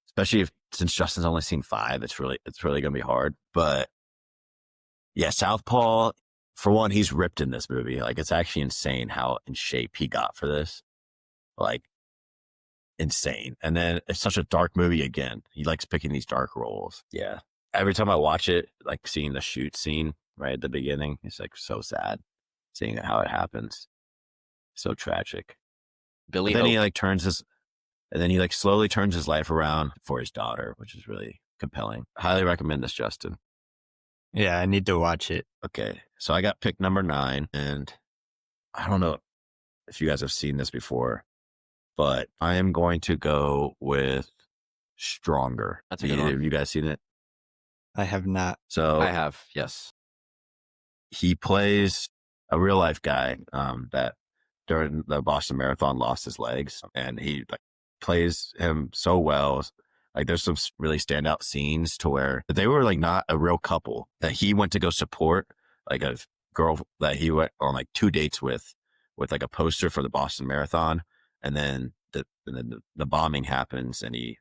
Especially since Justin's only seen 5, it's really gonna be hard. But yeah, Southpaw, for one, he's ripped in this movie. Like, it's actually insane how in shape he got for this. Like, insane. And then it's such a dark movie again. He likes picking these dark roles. Yeah. Every time I watch it, like seeing the shoot scene right at the beginning, it's like so sad seeing how it happens. So tragic. Billy But then he Hope. like turns his, and then he like slowly turns his life around for his daughter, which is really compelling. I highly recommend this, Justin. Yeah, I need to watch it. Okay. So I got pick number 9, and I don't know if you guys have seen this before, but I am going to go with Stronger. That's a good one. Have you guys seen it? I have not. So I have, yes. he plays a real life guy that during the Boston Marathon lost his legs, and he like plays him so well. Like, there's some really standout scenes to where they were like not a real couple, that he went to go support like a girl that he went on like 2 dates with like a poster for the Boston Marathon, and then the bombing happens and he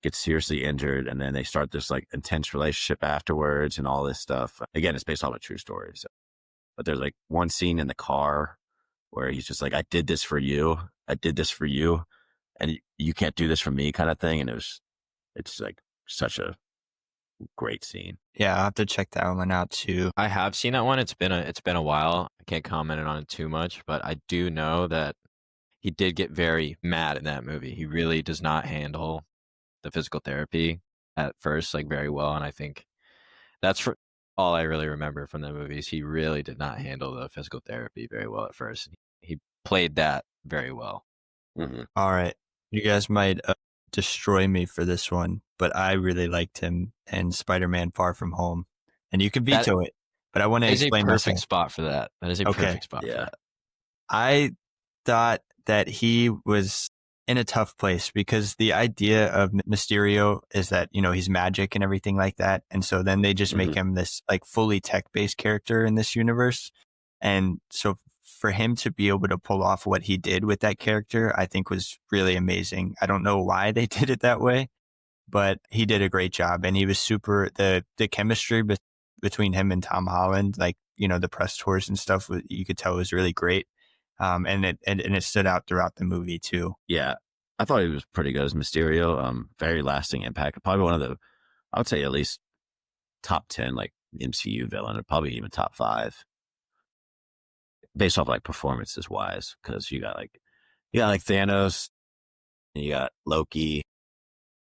gets seriously injured, and then they start this like intense relationship afterwards and all this stuff. Again, it's based on a true story. So, but there's like one scene in the car where he's just like, I did this for you. I did this for you. And you can't do this for me, kind of thing. And it's like such a great scene. Yeah, I'll have to check that one out too. I have seen that one. It's been a while. I can't comment on it too much, but I do know that he did get very mad in that movie. He really does not handle the physical therapy at first like very well, and I think that's for all I really remember from the movies. He really did not handle the physical therapy very well at first. He played that very well. Mm-hmm. All right. You guys might destroy me for this one, but I really liked him in Spider-Man Far From Home. And you can veto it, but I want to explain That is a perfect myself. spot for that. That is a perfect spot for that. I thought that he was in a tough place because the idea of Mysterio is that, you know, he's magic and everything like that. And so then they just make him this like fully tech-based character in this universe. And so for him to be able to pull off what he did with that character, I think was really amazing. I don't know why they did it that way, but he did a great job. And he was super, the chemistry between him and Tom Holland, like, you know, the press tours and stuff, you could tell was really great. And it stood out throughout the movie too. Yeah, I thought he was pretty good as Mysterio. Very lasting impact. Probably one of the, I would say at least top 10 like MCU villain, or probably even top 5, based off like performances wise. Because you got like Thanos, and you got Loki,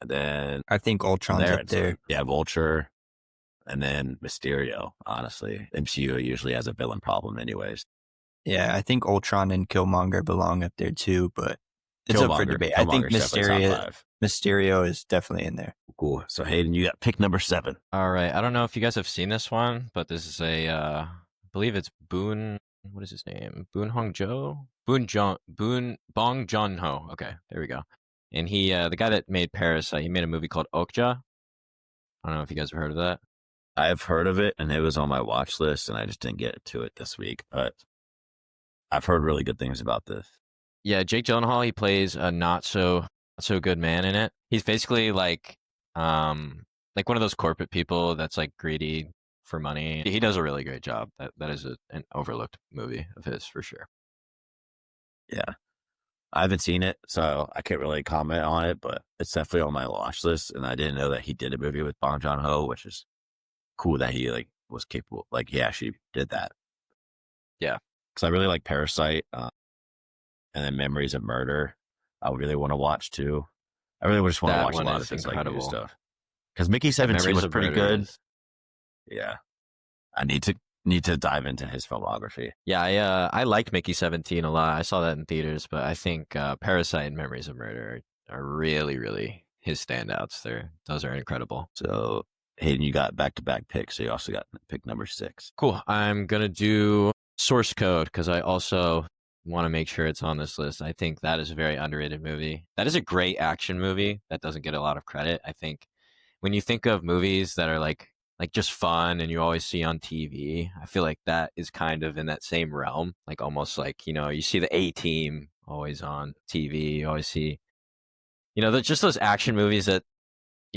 and then I think Ultron's up there. Yeah, Vulture, and then Mysterio. Honestly, MCU usually has a villain problem, anyways. Yeah, I think Ultron and Killmonger belong up there too, but it's up for debate. I think Mysterio is definitely in there. Cool. So Hayden, you got pick number 7. All right. I don't know if you guys have seen this one, but this is I believe it's Boon. What is his name? Bong Joon-ho. Okay, there we go. And he, the guy that made Parasite, he made a movie called Okja. I don't know if you guys have heard of that. I've heard of it, and it was on my watch list, and I just didn't get to it this week. But I've heard really good things about this. Yeah, Jake Gyllenhaal, he plays a not so good man in it. He's basically like one of those corporate people that's like greedy for money. He does a really great job. That is an overlooked movie of his for sure. Yeah, I haven't seen it, so I can't really comment on it, but it's definitely on my watch list. And I didn't know that he did a movie with Bong Joon-ho, which is cool that he like was capable, like he actually did that. Yeah, because I really like Parasite, and then Memories of Murder. I really want to watch too. I really just want to watch a lot of his like new stuff. Because Mickey 17 was pretty good. Yeah, I need to dive into his filmography. Yeah, I liked Mickey 17 a lot. I saw that in theaters, but I think Parasite and Memories of Murder are really, really his standouts. Those are incredible. So Hayden, you got back-to-back picks, so you also got pick number 6. Cool. I'm gonna do Source Code because I also want to make sure it's on this list. I think that is a very underrated movie. That is a great action movie that doesn't get a lot of credit. I think when you think of movies that are like like just fun and you always see on TV. I feel like that is kind of in that same realm, like almost like, you see the A-Team always on TV. You always see, just those action movies that,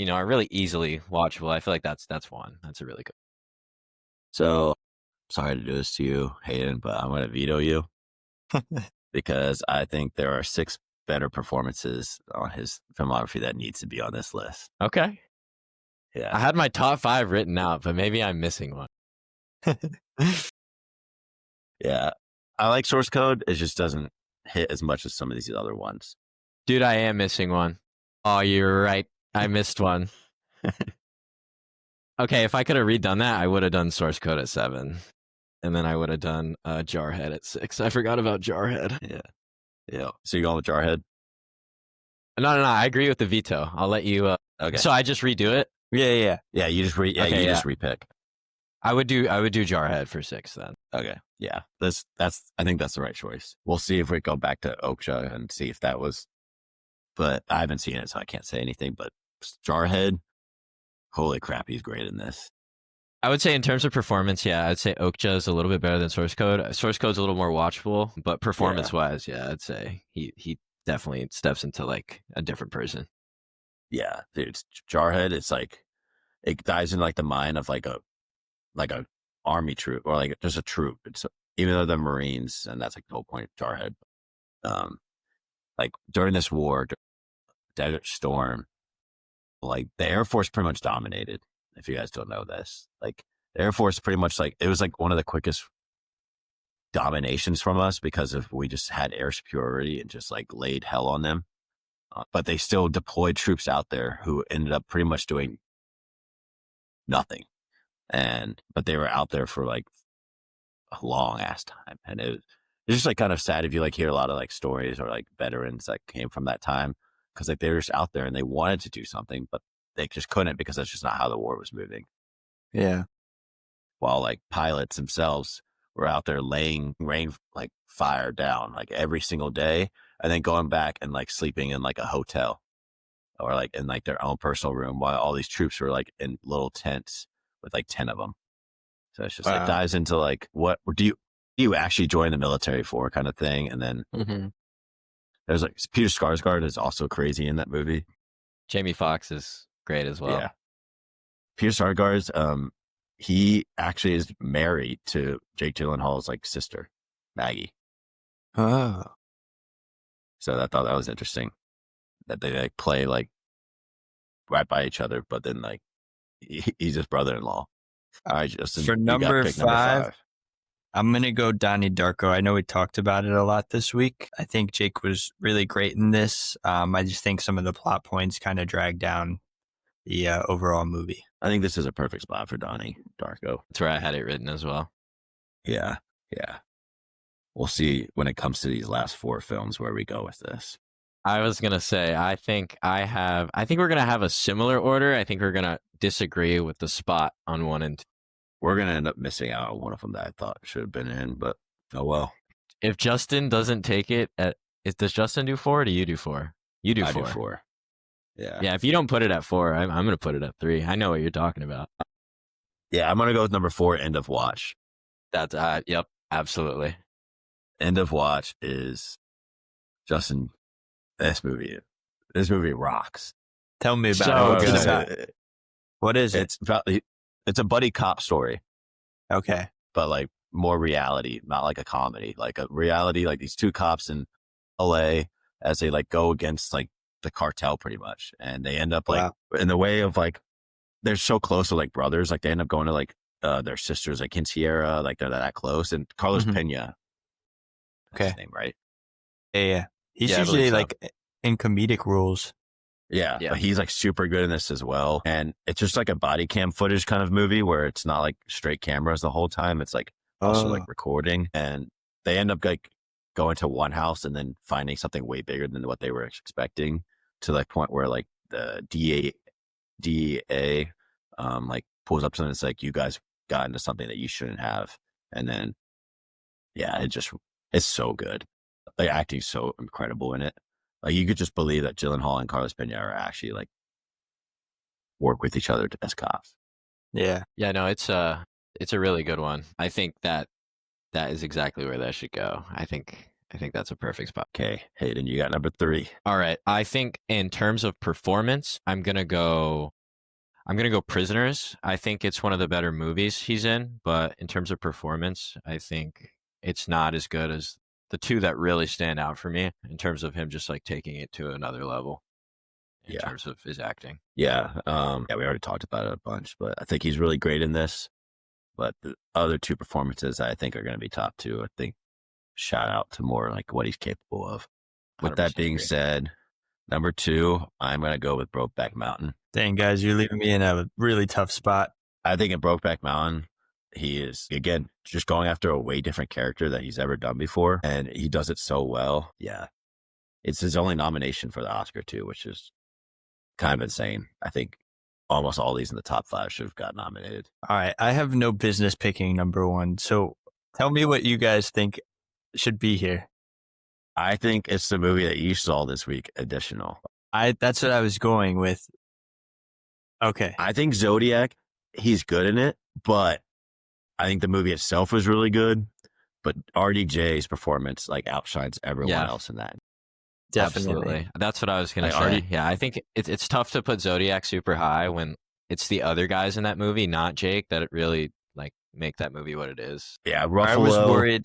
are really easily watchable. I feel like that's one. That's a really good. So sorry to do this to you, Hayden, but I'm going to veto you because I think there are 6 better performances on his filmography that needs to be on this list. Okay. Yeah. I had my top 5 written out, but maybe I'm missing one. Yeah. I like Source Code. It just doesn't hit as much as some of these other ones. Dude, I am missing one. Oh, you're right. I missed one. Okay, if I could have redone that, I would have done Source Code at 7. And then I would have done Jarhead at 6. I forgot about Jarhead. Yeah. Yeah. So you're going with Jarhead? No. I agree with the veto. I'll let you. Okay. So I just redo it? Yeah. You just just repick. I would do Jarhead for 6 then. Okay. Yeah. I think that's the right choice. We'll see if we go back to Okja and see if that was, but I haven't seen it, so I can't say anything. But Jarhead, holy crap, he's great in this. I would say in terms of performance, yeah, I'd say Okja is a little bit better than Source Code. Source Code's a little more watchable, but performance-wise, yeah, I'd say he definitely steps into like a different person. Yeah, dude, Jarhead, it's like it dives in like the mind of like a army troop or like just a troop. It's even though they're Marines, and that's like the whole point of Jarhead. Like during this war, Desert Storm, like the Air Force pretty much dominated. If you guys don't know this, like the Air Force pretty much like it was like one of the quickest dominations from us because of we just had air superiority and just like laid hell on them. But they still deployed troops out there who ended up pretty much doing nothing. But they were out there for like a long ass time. And it's just like kind of sad if you like hear a lot of like stories or like veterans that came from that time. Cause like they were just out there and they wanted to do something, but they just couldn't because that's just not how the war was moving. Yeah. While like pilots themselves were out there laying rain like fire down like every single day and then going back and like sleeping in like a hotel or like in like their own personal room while all these troops were like in little tents with like 10 of them. So it's just like dives into like what do you actually join the military for kind of thing. And then there's like Peter Skarsgård is also crazy in that movie. Jamie Foxx is great as well. Yeah. Peter Skarsgård, he actually is married to Jake Gyllenhaal's like sister, Maggie. Oh. So I thought that was interesting that they like play like right by each other, but then like he's his brother-in-law. All right, Justin. For number 5, I'm going to go Donnie Darko. I know we talked about it a lot this week. I think Jake was really great in this. I just think some of the plot points kind of drag down the overall movie. I think this is a perfect spot for Donnie Darko. That's where I had it written as well. Yeah. We'll see when it comes to these last 4 films where we go with this. I was going to say, I think we're going to have a similar order. I think we're going to disagree with the spot on 1 and 2. We're going to end up missing out on one of them that I thought should have been in, but oh well. If Justin doesn't take it, does Justin do 4 or do you do 4? You do 4. I do 4. Yeah. Yeah, if you don't put it at 4, I'm going to put it at 3. I know what you're talking about. Yeah, I'm going to go with number 4, End of Watch. That's, yep, absolutely. End of Watch is, Justin, this movie rocks. Tell me about it. What is it? It's a buddy cop story. Okay. But like more reality, not like a comedy, like a reality, like these 2 cops in LA as they like go against like the cartel pretty much. And they end up like in the way of like, they're so close to like brothers. Like they end up going to like their sisters, like in Sierra, like they're that close. And Carlos Pena. That's his name, right? Yeah. He's usually like in comedic roles. Yeah, but he's like super good in this as well. And it's just like a body cam footage kind of movie where it's not like straight cameras the whole time. It's like also like recording. And they end up like going to one house and then finding something way bigger than what they were expecting, to the point where like the DEA like pulls up something that's like, you guys got into something that you shouldn't have. And then, it's so good. The acting's so incredible in it. Like you could just believe that Gyllenhaal and Carlos Pena are actually like work with each other as cops. Yeah. Yeah, no, it's a really good one. I think that is exactly where that should go. I think that's a perfect spot. Okay, Hayden, you got number 3. All right. I think in terms of performance, I'm gonna go Prisoners. I think it's one of the better movies he's in, but in terms of performance, I think it's not as good as the two that really stand out for me in terms of him just like taking it to another level in Yeah. terms of his acting. Yeah, we already talked about it a bunch, but I think he's really great in this. But the other 2 performances I think are going to be top 2. I think shout out to more like what he's capable of. With that 100% being agree. said, number 2, I'm going to go with Brokeback Mountain. Dang, guys, you're leaving me in a really tough spot. I think in Brokeback Mountain, he is, again, just going after a way different character that he's ever done before, and he does it so well. Yeah. It's his only nomination for the Oscar, too, which is kind of insane. I think almost all these in the top 5 should have got nominated. All right, I have no business picking number 1, so tell me what you guys think should be here. I think it's the movie that you saw this week, Additional. That's what I was going with. Okay. I think Zodiac, he's good in it, but I think the movie itself was really good. But RDJ's performance like outshines everyone else in that. Definitely. Absolutely. That's what I was going to Like, say. Yeah, I think it's tough to put Zodiac super high when it's the other guys in that movie, not Jake, that it really like make that movie what it is. Yeah, Ruffalo.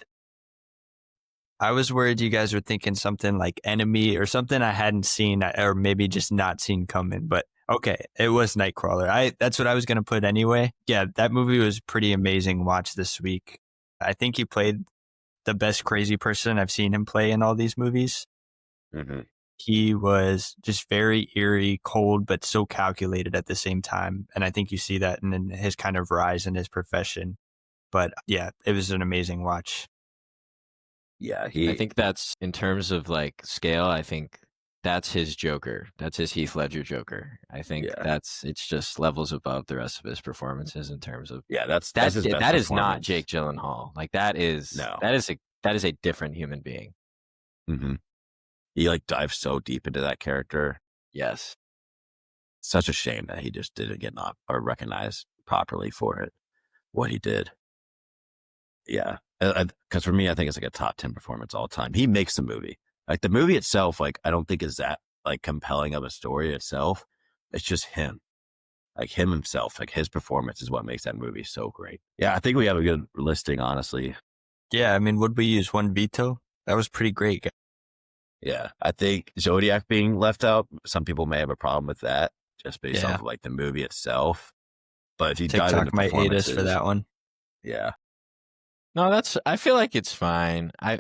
I was worried you guys were thinking something like Enemy or something I hadn't seen, or maybe just not seen coming. But okay, it was Nightcrawler. That's what I was going to put anyway. Yeah, that movie was pretty amazing watch this week. I think he played the best crazy person I've seen him play in all these movies. Mm-hmm. He was just very eerie, cold, but so calculated at the same time. And I think you see that in his kind of rise in his profession. But yeah, it was an amazing watch. Yeah, I think that's in terms of like scale. I think that's his Joker. That's his Heath Ledger Joker. I think it's just levels above the rest of his performances in terms of that's his best that is not performance. Jake Gyllenhaal. Like that is a different human being. Mm-hmm. He like dives so deep into that character. Yes, such a shame that he just didn't get recognized properly for it. What he did. Yeah, because for me, I think it's like a top 10 performance all time. He makes the movie. Like the movie itself, like I don't think is that like compelling of a story itself. It's just him, like him himself, like his performance is what makes that movie so great. Yeah, I think we have a good listing, honestly. Yeah, I mean, would we use one veto? That was pretty great. Yeah, I think Zodiac being left out, some people may have a problem with that just based off of like the movie itself. But if you dive into might hate us for that one. Yeah. No, I feel like it's fine. I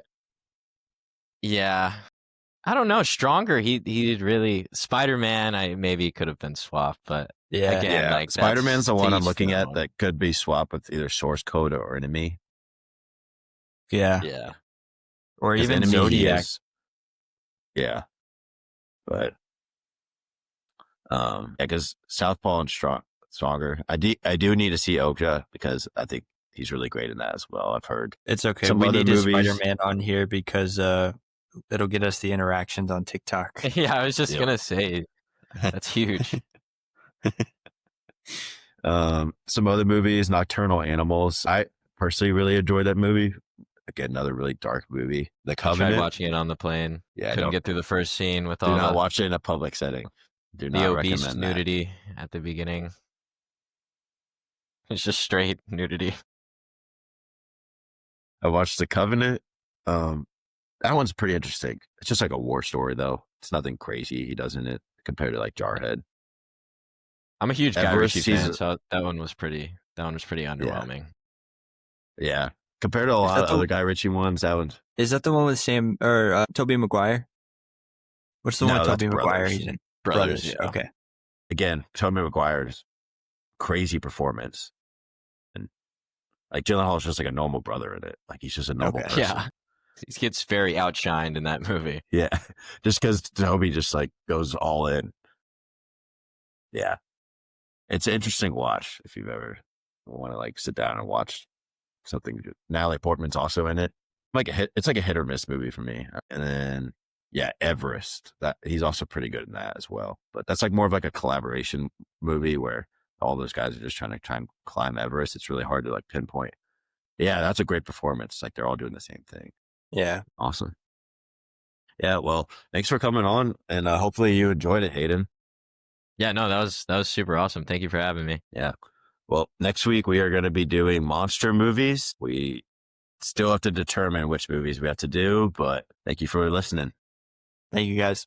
don't know. Stronger. He did really. Spider-Man, I maybe could have been swapped, but again, like Spider-Man's the one I'm looking at that could be swapped with either source code or enemy. Yeah. Or even Zodiac. Yeah. But because Southpaw and Stronger. I do need to see Okja because I think he's really great in that as well. I've heard. It's okay. We need Spider-Man on here because it'll get us the interactions on TikTok. Yeah, I was just gonna say that's huge. Some other movies, Nocturnal Animals. I personally really enjoyed that movie. Again, another really dark movie. The Covenant. I tried watching it on the plane. Yeah, couldn't get through the first scene with all. Do not watch it in a public setting. Do not obese recommend nudity at the beginning. It's just straight nudity. I watched The Covenant. That one's pretty interesting. It's just like a war story, though. It's nothing crazy he does in it compared to like Jarhead. I'm a huge Guy Ritchie fan, so that one was pretty underwhelming. Yeah. Compared to a lot of other Guy Ritchie ones, that one's... Is that the one with Sam or Tobey Maguire? What's the one with Tobey Maguire he's in? Brothers, yeah. Okay. Again, Tobey Maguire's crazy performance. And like Gyllenhaal is just like a normal brother in it. Like he's just a normal person. Yeah. He gets very outshined in that movie. Yeah. Just because Tobey just like goes all in. Yeah. It's an interesting watch if you've ever want to like sit down and watch something. Natalie Portman's also in it. It's like a hit or miss movie for me. And then Everest. That he's also pretty good in that as well. But that's like more of like a collaboration movie where all those guys are just trying and climb Everest. It's really hard to like pinpoint. Yeah, that's a great performance. Like they're all doing the same thing. Yeah. Awesome. Yeah, well, thanks for coming on, and hopefully you enjoyed it, Hayden. Yeah, no, that was super awesome. Thank you for having me. Yeah. Well, next week we are going to be doing monster movies. We still have to determine which movies we have to do, but thank you for listening. Thank you guys.